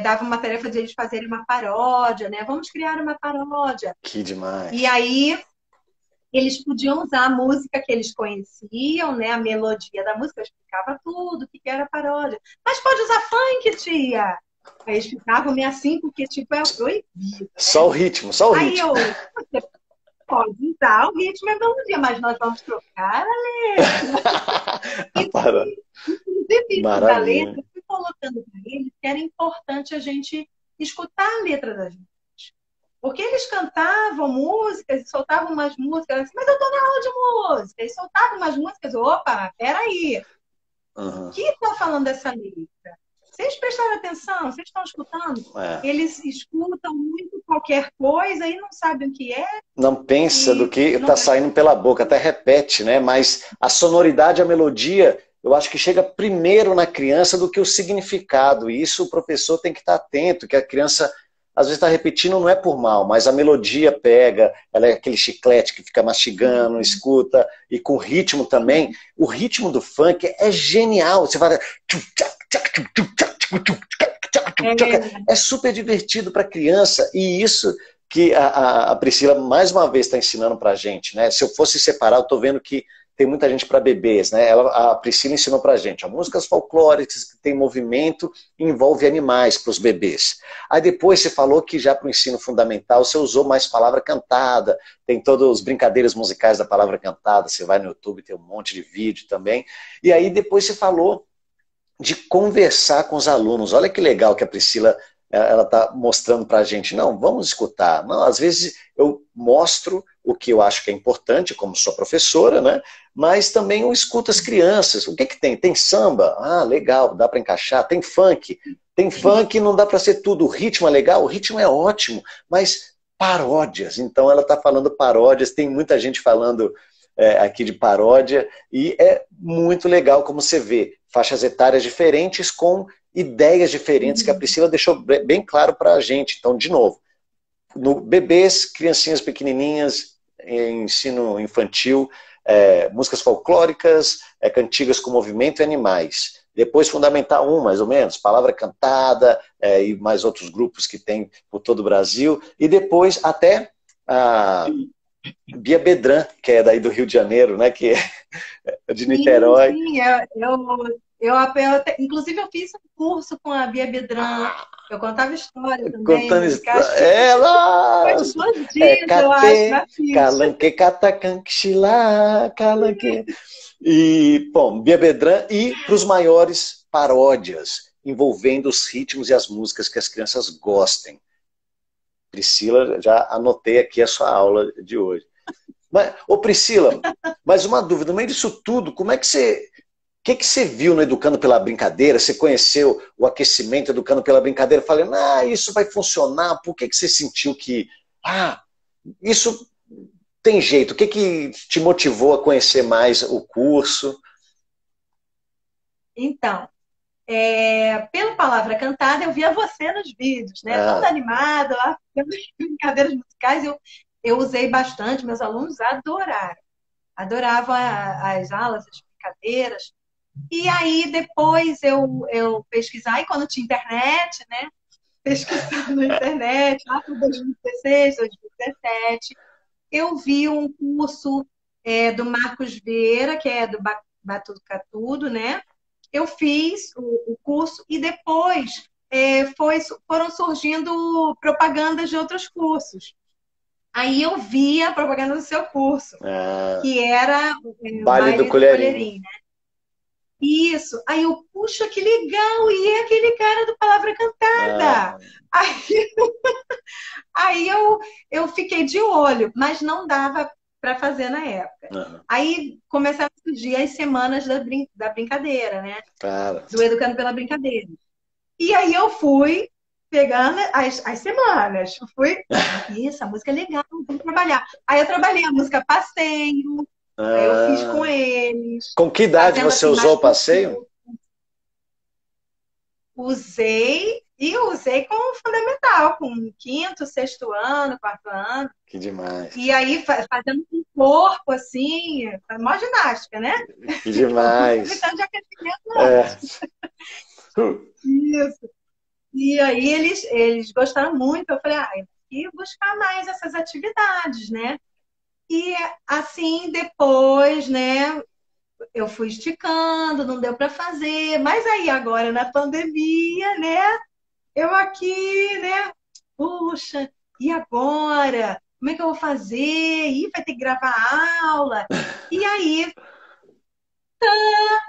dava uma tarefa de eles fazerem uma paródia, né? Vamos criar uma paródia. Que E demais. aí eles podiam usar a música que eles conheciam, né? A melodia da música, eu explicava tudo, o que era paródia. Mas pode usar funk, tia! Aí eles ficavam meio assim, porque tipo, é proibido, né? Só o ritmo, só o Aí ritmo. você pode usar o ritmo e a melodia, mas nós vamos trocar a letra. Para. Inclusive, isso da letra, Maravilha. eu fui colocando para eles que era importante a gente escutar a letra das músicas. Porque eles cantavam músicas e soltavam umas músicas assim, mas eu tô na aula de música. E soltavam umas músicas, opa, peraí, o Uhum. que está falando dessa letra? Vocês prestaram atenção? Vocês estão escutando? É. Eles escutam muito qualquer coisa e não sabem o que é Não pensa do e que não está prestam saindo pela boca, até repete, né? Mas a sonoridade, a melodia, eu acho que chega primeiro na criança do que o significado. E isso o professor tem que estar atento, que a criança às vezes está repetindo, não é por mal, mas a melodia pega, ela é aquele chiclete que fica mastigando, escuta, e com ritmo também. O ritmo do funk é genial. Você vai. é, É super divertido para criança, e isso que a Priscila mais uma vez está ensinando para a gente, né? Se eu fosse separar, eu estou vendo que tem muita gente para bebês, né? A Priscila ensinou para a gente, ó, músicas folclóricas que tem movimento e envolve animais para os bebês. Aí depois você falou que já para o ensino fundamental você usou mais palavra cantada, tem todas as brincadeiras musicais da palavra cantada, você vai no YouTube, tem um monte de vídeo também. E aí depois você falou de conversar com os alunos. Olha que legal que a Priscila ela está mostrando para a gente. Não, vamos escutar. Não, às vezes eu mostro o que eu acho que é importante, como sua professora, né? Mas também eu escuto as crianças. O que que tem? Tem samba? Ah, legal, dá para encaixar. Tem funk? Tem funk, não dá para ser tudo. O ritmo é legal? O ritmo é ótimo, mas paródias. Então ela está falando paródias, tem muita gente falando aqui de paródia, e é muito legal como você vê faixas etárias diferentes com ideias diferentes que a Priscila deixou bem claro para a gente. Então, de novo, no bebês, criancinhas pequenininhas, ensino infantil, músicas folclóricas, cantigas com movimento e animais. Depois, Fundamental 1, mais ou menos, palavra cantada, e mais outros grupos que tem por todo o Brasil. E depois, até a Bia Bedran, que é daí do Rio de Janeiro, né, que é de sim, Niterói. sim. Inclusive, eu fiz um curso com a Bia Bedran. Eu contava história também, Contando musicais. história. Foi de Elas! 2 dias, eu acho, Cate, na ficha. calanque, catacanque, xilá, calanque. E, bom, Bia Bedran, e para os maiores, paródias, envolvendo os ritmos e as músicas que as crianças gostem. Priscila, já anotei aqui a sua aula de hoje. Mas, ô Priscila, mais uma dúvida, no meio disso tudo, como é que você. O que, que você viu no Educando pela Brincadeira? Você conheceu o aquecimento Educando pela Brincadeira, falando, isso vai funcionar, por que, que você sentiu que, isso tem jeito? O que, que te motivou a conhecer mais o curso? Então, pela palavra cantada, eu via você nos vídeos, né? Toda Ah, animada, lá, fazendo brincadeiras musicais. Eu usei bastante, meus alunos adoraram. Adorava as aulas, as brincadeiras. E aí, depois eu pesquisar, e quando tinha internet, né? Pesquisar na internet, lá para 2016, 2017, eu vi um curso do Marcos Vieira, que é do Batucatudo, né? Eu fiz o curso e depois foram surgindo propagandas de outros cursos. Aí eu vi a propaganda do seu curso, que era o Baile do baile do Colherinho. Colherinho, né? Isso. Aí eu, puxa, que legal! E é aquele cara do Palavra Cantada. Aí, aí eu fiquei de olho, mas não dava para fazer na época. Aí começaram a surgir as semanas da brincadeira, né? Do Educando pela Brincadeira. E aí eu fui pegando as semanas. Fui, essa música é legal, vamos trabalhar. Aí eu trabalhei a música Passeio, aí eu fiz com eles. Com que idade você assim, usou o passeio? Usei com o fundamental, com quinto, sexto ano, quarto ano. Que demais. E aí fazendo com o corpo, assim, mó ginástica, né? Que demais. De aquecimento. Isso. E aí eles gostaram muito. Eu falei, eu tenho que buscar mais essas atividades, né? E assim, depois, né, eu fui esticando, não deu para fazer. Mas aí agora, na pandemia, né, eu aqui, né, puxa, e agora? Como é que eu vou fazer? Ih, vai ter que gravar aula. E aí,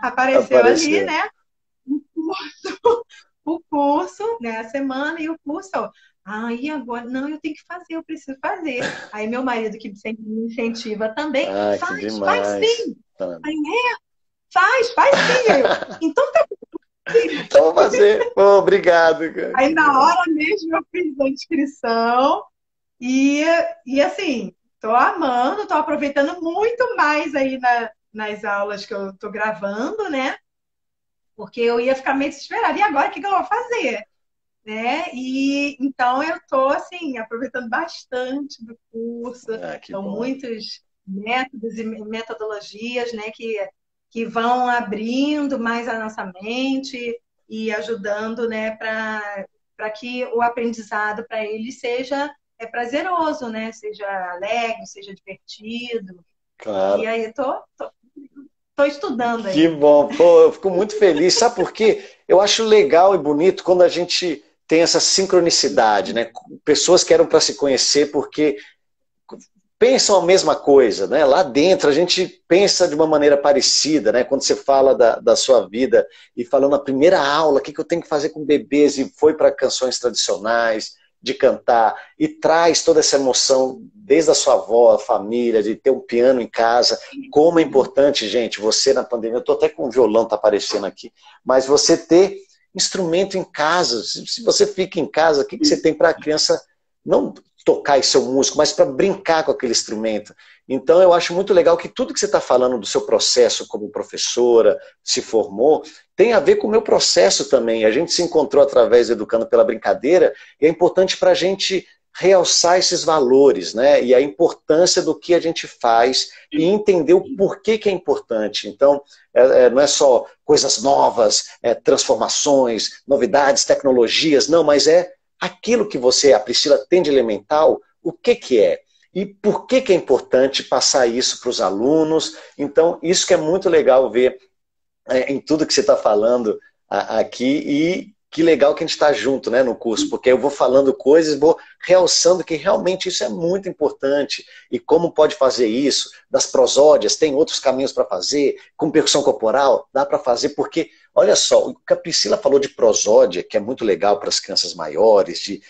apareceu ali, né, o curso, né, a semana, e o curso, e agora? Não, eu tenho que fazer, eu preciso fazer. Aí meu marido, que sempre me incentiva também, faz sim. Aí, faz sim. Então tá bom. Então vou fazer. Obrigado, cara. Aí na hora mesmo eu fiz a inscrição e assim, tô amando, tô aproveitando muito mais aí nas aulas que eu tô gravando, né? Porque eu ia ficar meio desesperada. E agora, o que eu vou fazer? Né? E então eu estou assim, aproveitando bastante do curso. São muitos métodos e metodologias, né, que vão abrindo mais a nossa mente e ajudando, né, para que o aprendizado para ele seja prazeroso, né? Seja alegre, seja divertido. Claro. E aí estou estudando aí. Que bom. Pô, eu fico muito feliz. Sabe por quê? Eu acho legal e bonito quando a gente tem essa sincronicidade, né? Pessoas que eram para se conhecer porque pensam a mesma coisa, né? Lá dentro a gente pensa de uma maneira parecida, né? Quando você fala da sua vida e falando na primeira aula, o que eu tenho que fazer com bebês, e foi para canções tradicionais, de cantar, e traz toda essa emoção desde a sua avó, a família, de ter um piano em casa. Como é importante, gente, você na pandemia, eu estou até com um violão, tá aparecendo aqui, mas você ter instrumento em casa. Se você fica em casa, o que você tem para a criança não tocar esse seu músico, mas para brincar com aquele instrumento? Então eu acho muito legal que tudo que você está falando do seu processo como professora, se formou, tem a ver com o meu processo também. A gente se encontrou através do Educando pela Brincadeira, e é importante para a gente realçar esses valores, né? E a importância do que a gente faz e entender o porquê que é importante. Então, não é só coisas novas, transformações, novidades, tecnologias, não, mas é aquilo que você, a Priscila, tem de elemental, o que é? E por que é importante passar isso para os alunos? Então, isso que é muito legal ver em tudo que você está falando aqui, e que legal que a gente está junto, né, no curso, porque eu vou falando coisas, vou realçando que realmente isso é muito importante, e como pode fazer isso, das prosódias, tem outros caminhos para fazer, com percussão corporal, dá para fazer, porque, olha só, o que a Priscila falou de prosódia, que é muito legal para as crianças maiores, de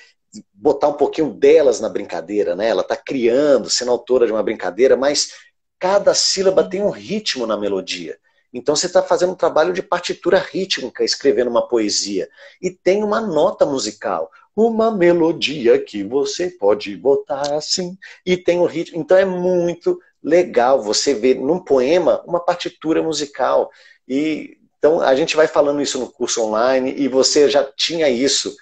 botar um pouquinho delas na brincadeira, né, ela está criando, sendo autora de uma brincadeira, mas cada sílaba tem um ritmo na melodia. Então você está fazendo um trabalho de partitura rítmica, escrevendo uma poesia. E tem uma nota musical, uma melodia que você pode botar assim. E tem um ritmo. Então é muito legal você ver num poema uma partitura musical. E então a gente vai falando isso no curso online, e você já tinha isso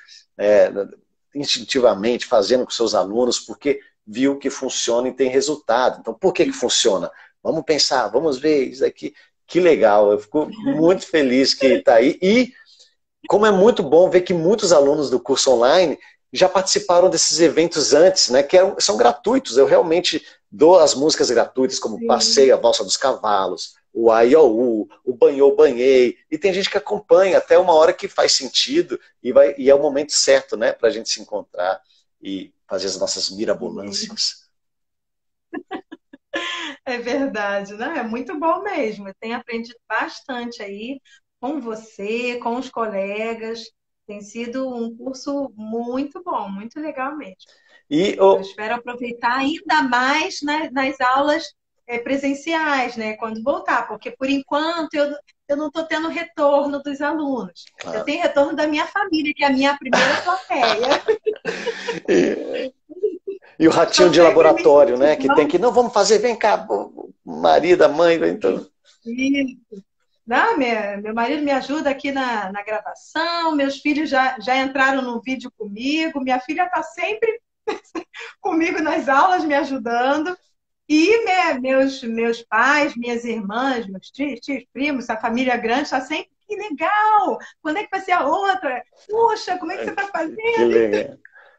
instintivamente fazendo com seus alunos, porque viu que funciona e tem resultado. Então por que funciona? vamos pensar, vamos ver isso aqui. Que legal, eu fico muito feliz que está aí. E como é muito bom ver que muitos alunos do curso online já participaram desses eventos antes, né, que são gratuitos. Eu realmente dou as músicas gratuitas, como Passei, a Valsa dos Cavalos, o Aiaú, o Banhou, Banhei. E tem gente que acompanha até uma hora que faz sentido e é o momento certo, né, para a gente se encontrar e fazer as nossas mirabolâncias. É verdade, né? É muito bom mesmo. Eu tenho aprendido bastante aí com você, com os colegas. Tem sido um curso muito bom, muito legal mesmo. E Eu espero aproveitar ainda mais nas aulas presenciais, né? Quando voltar, porque por enquanto eu não estou tendo retorno dos alunos. Eu tenho retorno da minha família, que é a minha primeira plateia. E o ratinho de laboratório, né? Que tem que, não, vamos fazer, vem cá, marido, a mãe, então. Isso. Não, meu marido me ajuda aqui na gravação, meus filhos já entraram no vídeo comigo, minha filha está sempre comigo nas aulas, me ajudando. E meus pais, minhas irmãs, meus tios, primos, a família grande está sempre, que legal! Quando é que vai ser a outra? Puxa, como é que você está fazendo? Que legal.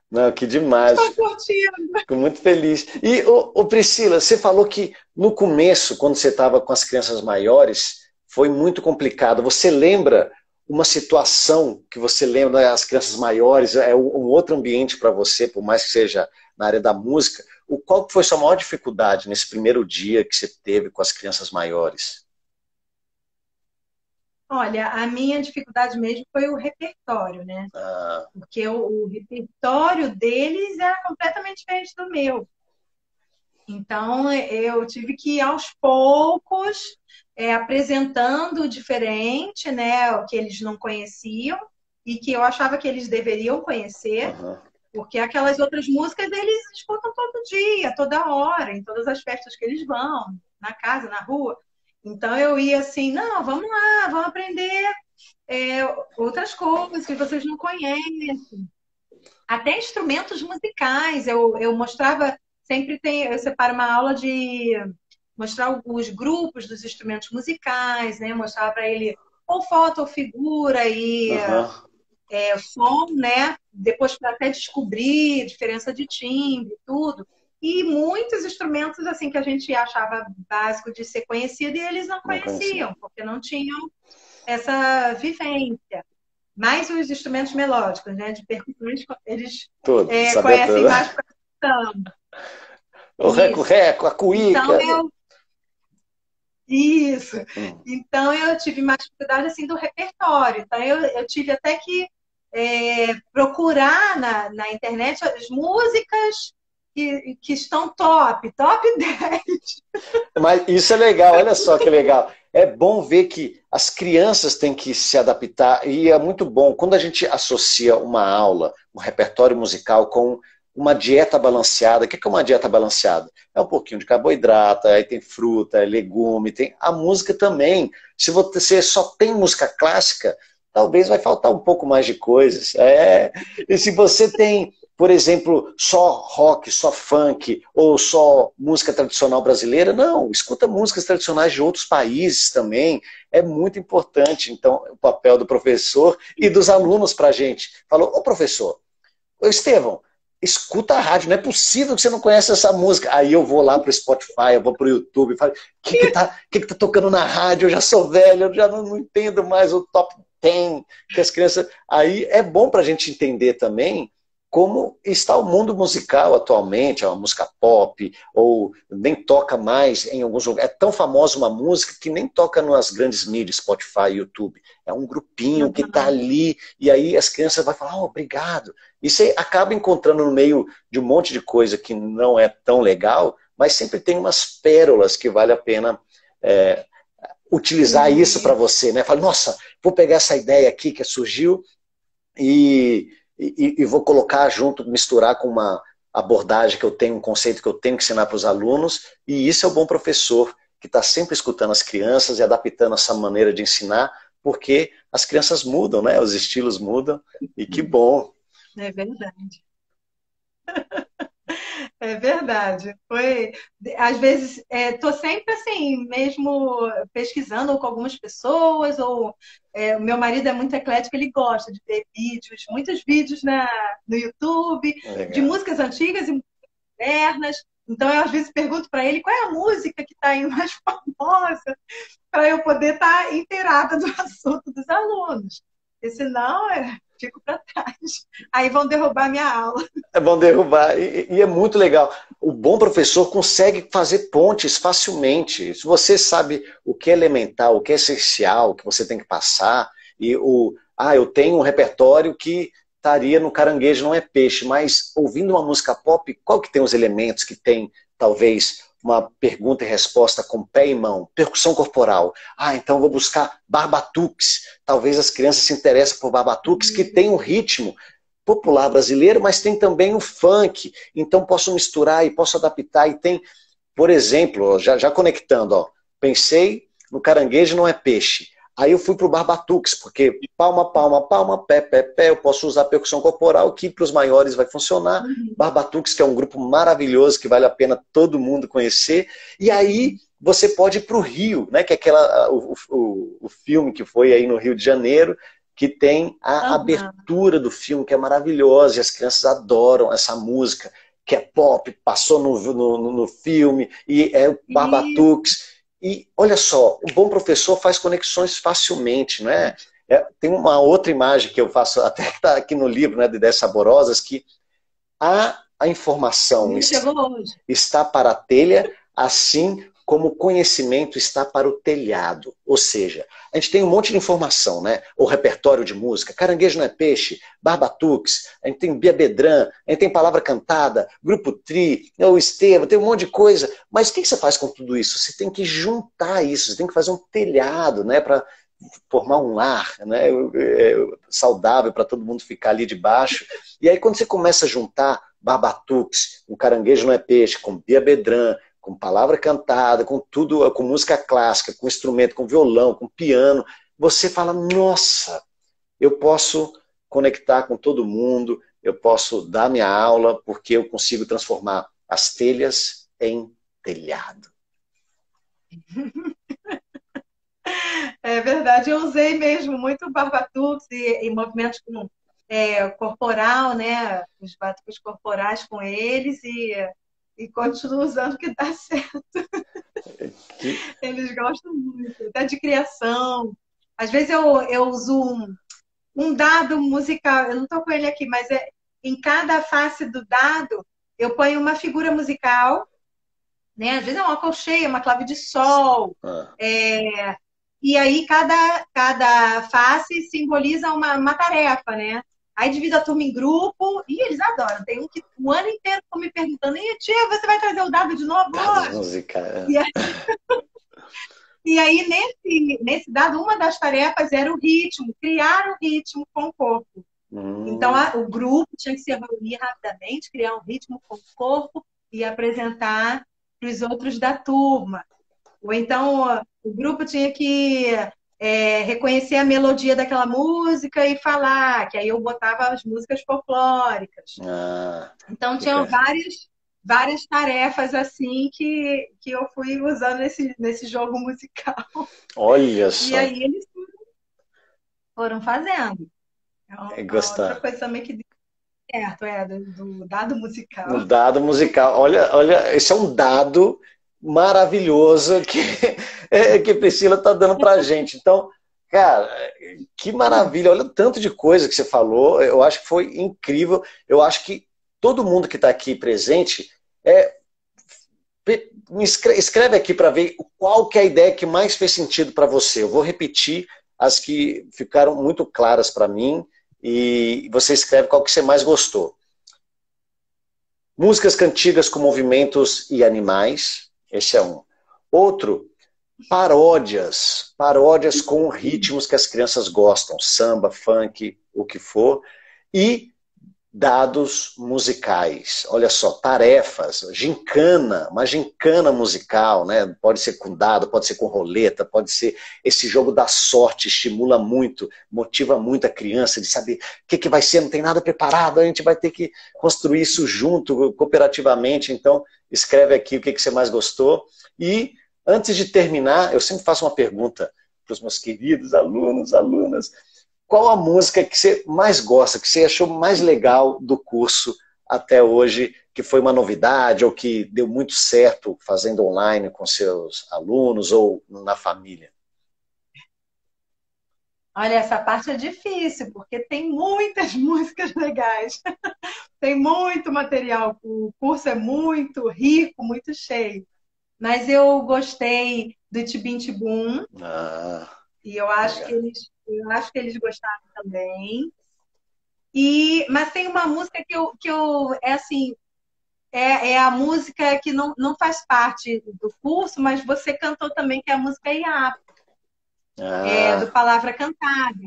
Não, que demais. Estou curtindo. Fico muito feliz. E, Priscila, você falou que no começo, quando você estava com as crianças maiores, foi muito complicado. Você lembra uma situação que você lembra das crianças maiores, é um outro ambiente para você, por mais que seja na área da música, qual foi a sua maior dificuldade nesse primeiro dia que você teve com as crianças maiores? Olha, a minha dificuldade mesmo foi o repertório, né? Porque o repertório deles era completamente diferente do meu. Então, eu tive que ir aos poucos apresentando diferente, né? O que eles não conheciam e que eu achava que eles deveriam conhecer, porque aquelas outras músicas eles escutam todo dia, toda hora, em todas as festas que eles vão, na casa, na rua. Então, eu ia assim, não, vamos lá, vamos aprender outras coisas que vocês não conhecem. Até instrumentos musicais. Eu mostrava, eu separo uma aula de mostrar os grupos dos instrumentos musicais, né? Mostrar para ele ou foto ou figura e som, né? Depois para até descobrir diferença de timbre, tudo. E muitos instrumentos assim que a gente achava básico de ser conhecido e eles não conheciam, porque não tinham essa vivência. Mais os instrumentos melódicos, né? De percussões, eles conhecem mais para samba. O reco-reco, a cuíca. Então, Isso. Então, eu tive mais dificuldade assim, do repertório. Então, eu tive até que procurar na internet as músicas que estão top 10. Mas isso é legal, olha só que legal. É bom ver que as crianças têm que se adaptar e é muito bom quando a gente associa uma aula, um repertório musical com uma dieta balanceada. O que é uma dieta balanceada? É um pouquinho de carboidrato, aí tem fruta, legume, tem a música também. Se você só tem música clássica, talvez vai faltar um pouco mais de coisas. E se você tem, por exemplo, só rock, só funk, ou só música tradicional brasileira, não, escuta músicas tradicionais de outros países também, é muito importante, então, o papel do professor e dos alunos para a gente. Falou, ô professor, ô Estevão, escuta a rádio, não é possível que você não conheça essa música. Aí eu vou lá para o Spotify, eu vou para o YouTube, e falo, o que tá tocando na rádio? Eu já sou velho, eu já não entendo mais o top 10 que as crianças... Aí é bom para a gente entender também como está o mundo musical atualmente, é uma música pop, ou nem toca mais em alguns lugares. É tão famosa uma música que nem toca nas grandes mídias, Spotify, YouTube. É um grupinho que está ali, e aí as crianças vão falar, obrigado. E você acaba encontrando no meio de um monte de coisa que não é tão legal, mas sempre tem umas pérolas que vale a pena utilizar isso para você, né? Fala, nossa, vou pegar essa ideia aqui que surgiu e vou colocar junto, misturar com uma abordagem que eu tenho, um conceito que eu tenho que ensinar para os alunos, e isso é o bom professor, que está sempre escutando as crianças e adaptando essa maneira de ensinar, porque as crianças mudam, né? Os estilos mudam, e que bom. É verdade. É verdade. Foi, às vezes, estou sempre assim, mesmo pesquisando com algumas pessoas, ou o meu marido é muito eclético, ele gosta de ver vídeos, muitos vídeos no YouTube, de Legal. músicas antigas e modernas. Então, eu às vezes pergunto para ele qual é a música que está aí mais famosa, para eu poder estar inteirada do assunto dos alunos. Porque senão, fico para trás. Aí vão derrubar minha aula. É bom derrubar. E é muito legal. O bom professor consegue fazer pontes facilmente. Se você sabe o que é elemental, o que é essencial, o que você tem que passar, eu tenho um repertório que estaria no Caranguejo Não É Peixe, mas ouvindo uma música pop, qual que tem os elementos que tem, talvez, uma pergunta e resposta com pé e mão, percussão corporal. Então eu vou buscar barbatuques. Talvez as crianças se interessem por barbatuques, que tem um ritmo popular brasileiro, mas tem também o funk. Então posso misturar e posso adaptar. E tem, por exemplo, já conectando, pensei no Caranguejo Não É Peixe. Aí eu fui para o Barbatuques, porque palma, palma, palma, pé, pé, pé, eu posso usar percussão corporal, que para os maiores vai funcionar. Barbatuques, que é um grupo maravilhoso, que vale a pena todo mundo conhecer. E aí você pode ir para o Rio, né, que é o filme que foi aí no Rio de Janeiro, que tem a Uhum. abertura do filme, que é maravilhosa, e as crianças adoram essa música, que é pop, passou no filme, e é o Isso. Barbatuques. E olha só, o bom professor faz conexões facilmente, não é? Tem uma outra imagem que eu faço, até que está aqui no livro, né, de Ideias Saborosas, que a informação Me chegou hoje. está para a telha, assim como o conhecimento está para o telhado. Ou seja, a gente tem um monte de informação, né? O repertório de música, Caranguejo Não É Peixe, Barbatuques, a gente tem Bia Bedran, a gente tem Palavra Cantada, Grupo Tri, o Estevam, tem um monte de coisa. Mas o que você faz com tudo isso? Você tem que juntar isso, você tem que fazer um telhado, né? Para formar um lar, né? Saudável para todo mundo ficar ali debaixo. E aí quando você começa a juntar Barbatuques, o Caranguejo Não É Peixe, com Bia Bedran, com palavra cantada, com tudo, com música clássica, com instrumento, com violão, com piano, você fala, nossa, eu posso conectar com todo mundo, eu posso dar minha aula, porque eu consigo transformar as telhas em telhado. É verdade, eu usei mesmo muito barbatuques e movimentos com, corporal, né? Os batuques corporais com eles e continuo usando que dá certo. Eles gostam muito, até de criação. Às vezes eu uso um dado musical, eu não estou com ele aqui, mas em cada face do dado eu ponho uma figura musical, né? Às vezes é uma colcheia, uma clave de sol. Ah, E aí cada face simboliza uma tarefa, né? Aí divido a turma em grupo e eles adoram. Tem um que o ano inteiro ficam me perguntando: e tia, você vai trazer o dado de novo dados hoje? musicais. E aí, e aí nesse dado, uma das tarefas era o ritmo, criar o ritmo com o corpo. Então, Hum, o grupo tinha que se reunir rapidamente, criar um ritmo com o corpo e apresentar para os outros da turma. Ou então, o grupo tinha que reconhecer a melodia daquela música e falar, que aí eu botava as músicas folclóricas. Então, tinham fica. várias tarefas assim que eu fui usando nesse jogo musical. Olha E só, aí eles foram fazendo. É uma outra gostar. coisa também que deu certo, do dado No musical. dado musical. Olha, esse é um dado maravilhoso que, que a Priscila está dando para a gente. Então, cara, que maravilha. Olha o tanto de coisa que você falou. Eu acho que foi incrível. Eu acho que todo mundo que está aqui presente escreve aqui para ver qual que é a ideia que mais fez sentido para você. Eu vou repetir as que ficaram muito claras para mim e você escreve qual que você mais gostou. Músicas cantigas com movimentos e animais, esse é um. Outro, paródias com ritmos que as crianças gostam, samba, funk, o que for. E dados musicais. Olha só, tarefas, gincana, uma gincana musical, né? Pode ser com dado, pode ser com roleta, pode ser esse jogo da sorte, estimula muito, motiva muito a criança de saber o que vai ser, não tem nada preparado, a gente vai ter que construir isso junto, cooperativamente. Então, escreve aqui o que você mais gostou. E, antes de terminar, eu sempre faço uma pergunta para os meus queridos alunos, alunas. Qual a música que você mais gosta, que você achou mais legal do curso até hoje, que foi uma novidade ou que deu muito certo fazendo online com seus alunos ou na família? Olha, essa parte é difícil, porque tem muitas músicas legais. Tem muito material. O curso é muito rico, muito cheio. Mas eu gostei do Tibim Tibum, Ah, e eu acho que eles gostaram também. Mas tem uma música que eu é assim, é a música que não faz parte do curso, mas você cantou também, que é a música Iapo, do ah, Palavra Cantada.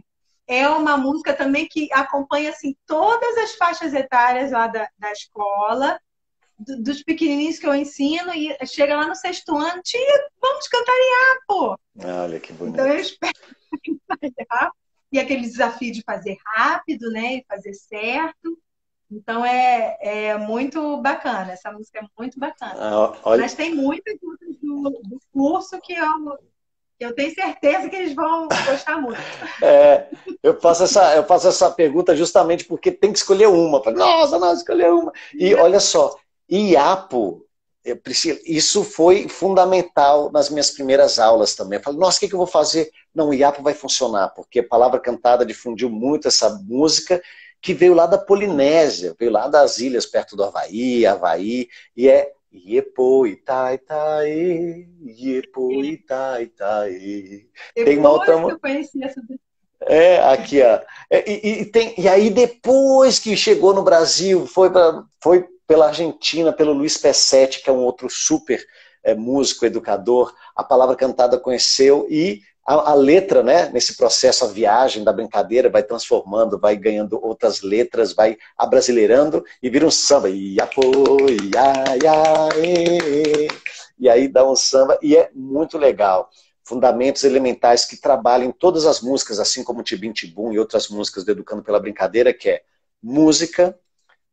É uma música também que acompanha assim, todas as faixas etárias lá da escola, dos pequenininhos que eu ensino, e chega lá no sexto ano, tia, vamos cantar Iapo! olha que Então eu bonito. espero cantar. E aquele desafio de fazer rápido, né? E fazer certo. Então é muito bacana, essa música é muito bacana. Ah, olha, Mas tem muitas músicas do curso que eu tenho certeza que eles vão gostar muito. é, eu faço essa pergunta justamente porque tem que escolher uma. Nossa, não, escolher uma. E olha só, IAPO, Priscila, isso foi fundamental nas minhas primeiras aulas também. Eu falei, nossa, o que eu vou fazer? Não, o IAPO vai funcionar, porque a Palavra Cantada difundiu muito essa música que veio lá da Polinésia, veio lá das ilhas perto do Havaí, e é Iepo Itaitai, Iepo Itaitai. Tem uma outra. Depois que eu conheci essa. Aqui, ó. E aí, depois que chegou no Brasil, foi pela Argentina, pelo Luiz Pessetti, que é um outro super músico, educador. A Palavra Cantada conheceu e a letra, né, nesse processo, a viagem da brincadeira, vai transformando, vai ganhando outras letras, vai abrasileirando e vira um samba. Iapô, ia, ia, e aí dá um samba e é muito legal. Fundamentos elementais que trabalham em todas as músicas, assim como Tibim Tibum e outras músicas do Educando pela Brincadeira, que é música,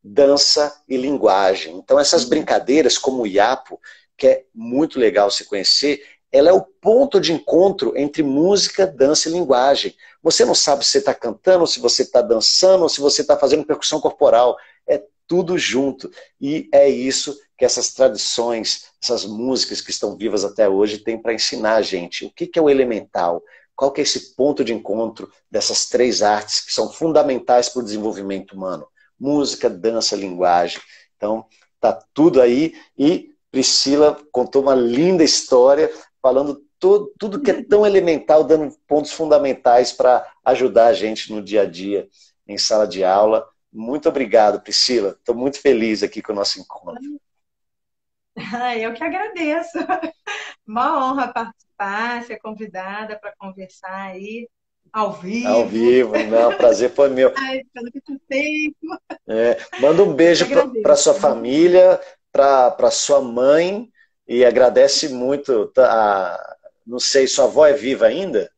dança e linguagem. Então essas brincadeiras, como o Iapo, que é muito legal se conhecer, ela é o ponto de encontro entre música, dança e linguagem. Você não sabe se você está cantando, se você está dançando, ou se você está fazendo percussão corporal. É tudo junto. E é isso que essas tradições, essas músicas que estão vivas até hoje têm para ensinar a gente. O que é o elemental? Qual que é esse ponto de encontro dessas três artes que são fundamentais para o desenvolvimento humano? Música, dança, linguagem. Então, tá tudo aí. E Priscila contou uma linda história falando tudo que é tão elemental, dando pontos fundamentais para ajudar a gente no dia a dia, em sala de aula. Muito obrigado, Priscila. Estou muito feliz aqui com o nosso encontro. Eu que agradeço. Uma honra participar, ser convidada para conversar aí ao vivo. Ao vivo, não, o prazer foi meu. Ai, pelo que tu fez. Manda um beijo para sua família, para sua mãe, e agradece muito. Não sei, sua avó é viva ainda?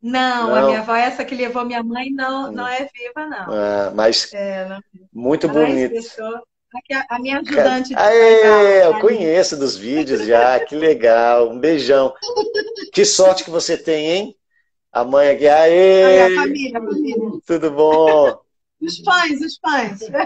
Não, a minha avó, essa que levou minha mãe, não é viva, não. Mas Não. muito Mas bonito. deixou. Aqui a minha ajudante de Eu conheço dos vídeos já, que legal. Um beijão. Que sorte que você tem, hein? A mãe aqui, a família. Tudo bom? Os pães.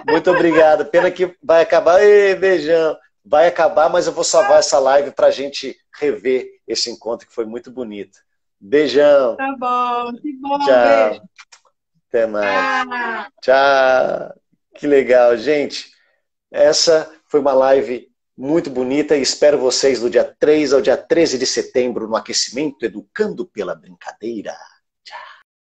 Muito obrigado. Pena que vai acabar. Beijão. Vai acabar, mas eu vou salvar essa live para a gente rever esse encontro que foi muito bonito. Beijão. Tá bom, que bom. Tchau. Beijo. Até mais. Tchau. Que legal, gente. Essa foi uma live muito bonita e espero vocês do dia 3 ao dia 13 de setembro no aquecimento Educando pela Brincadeira.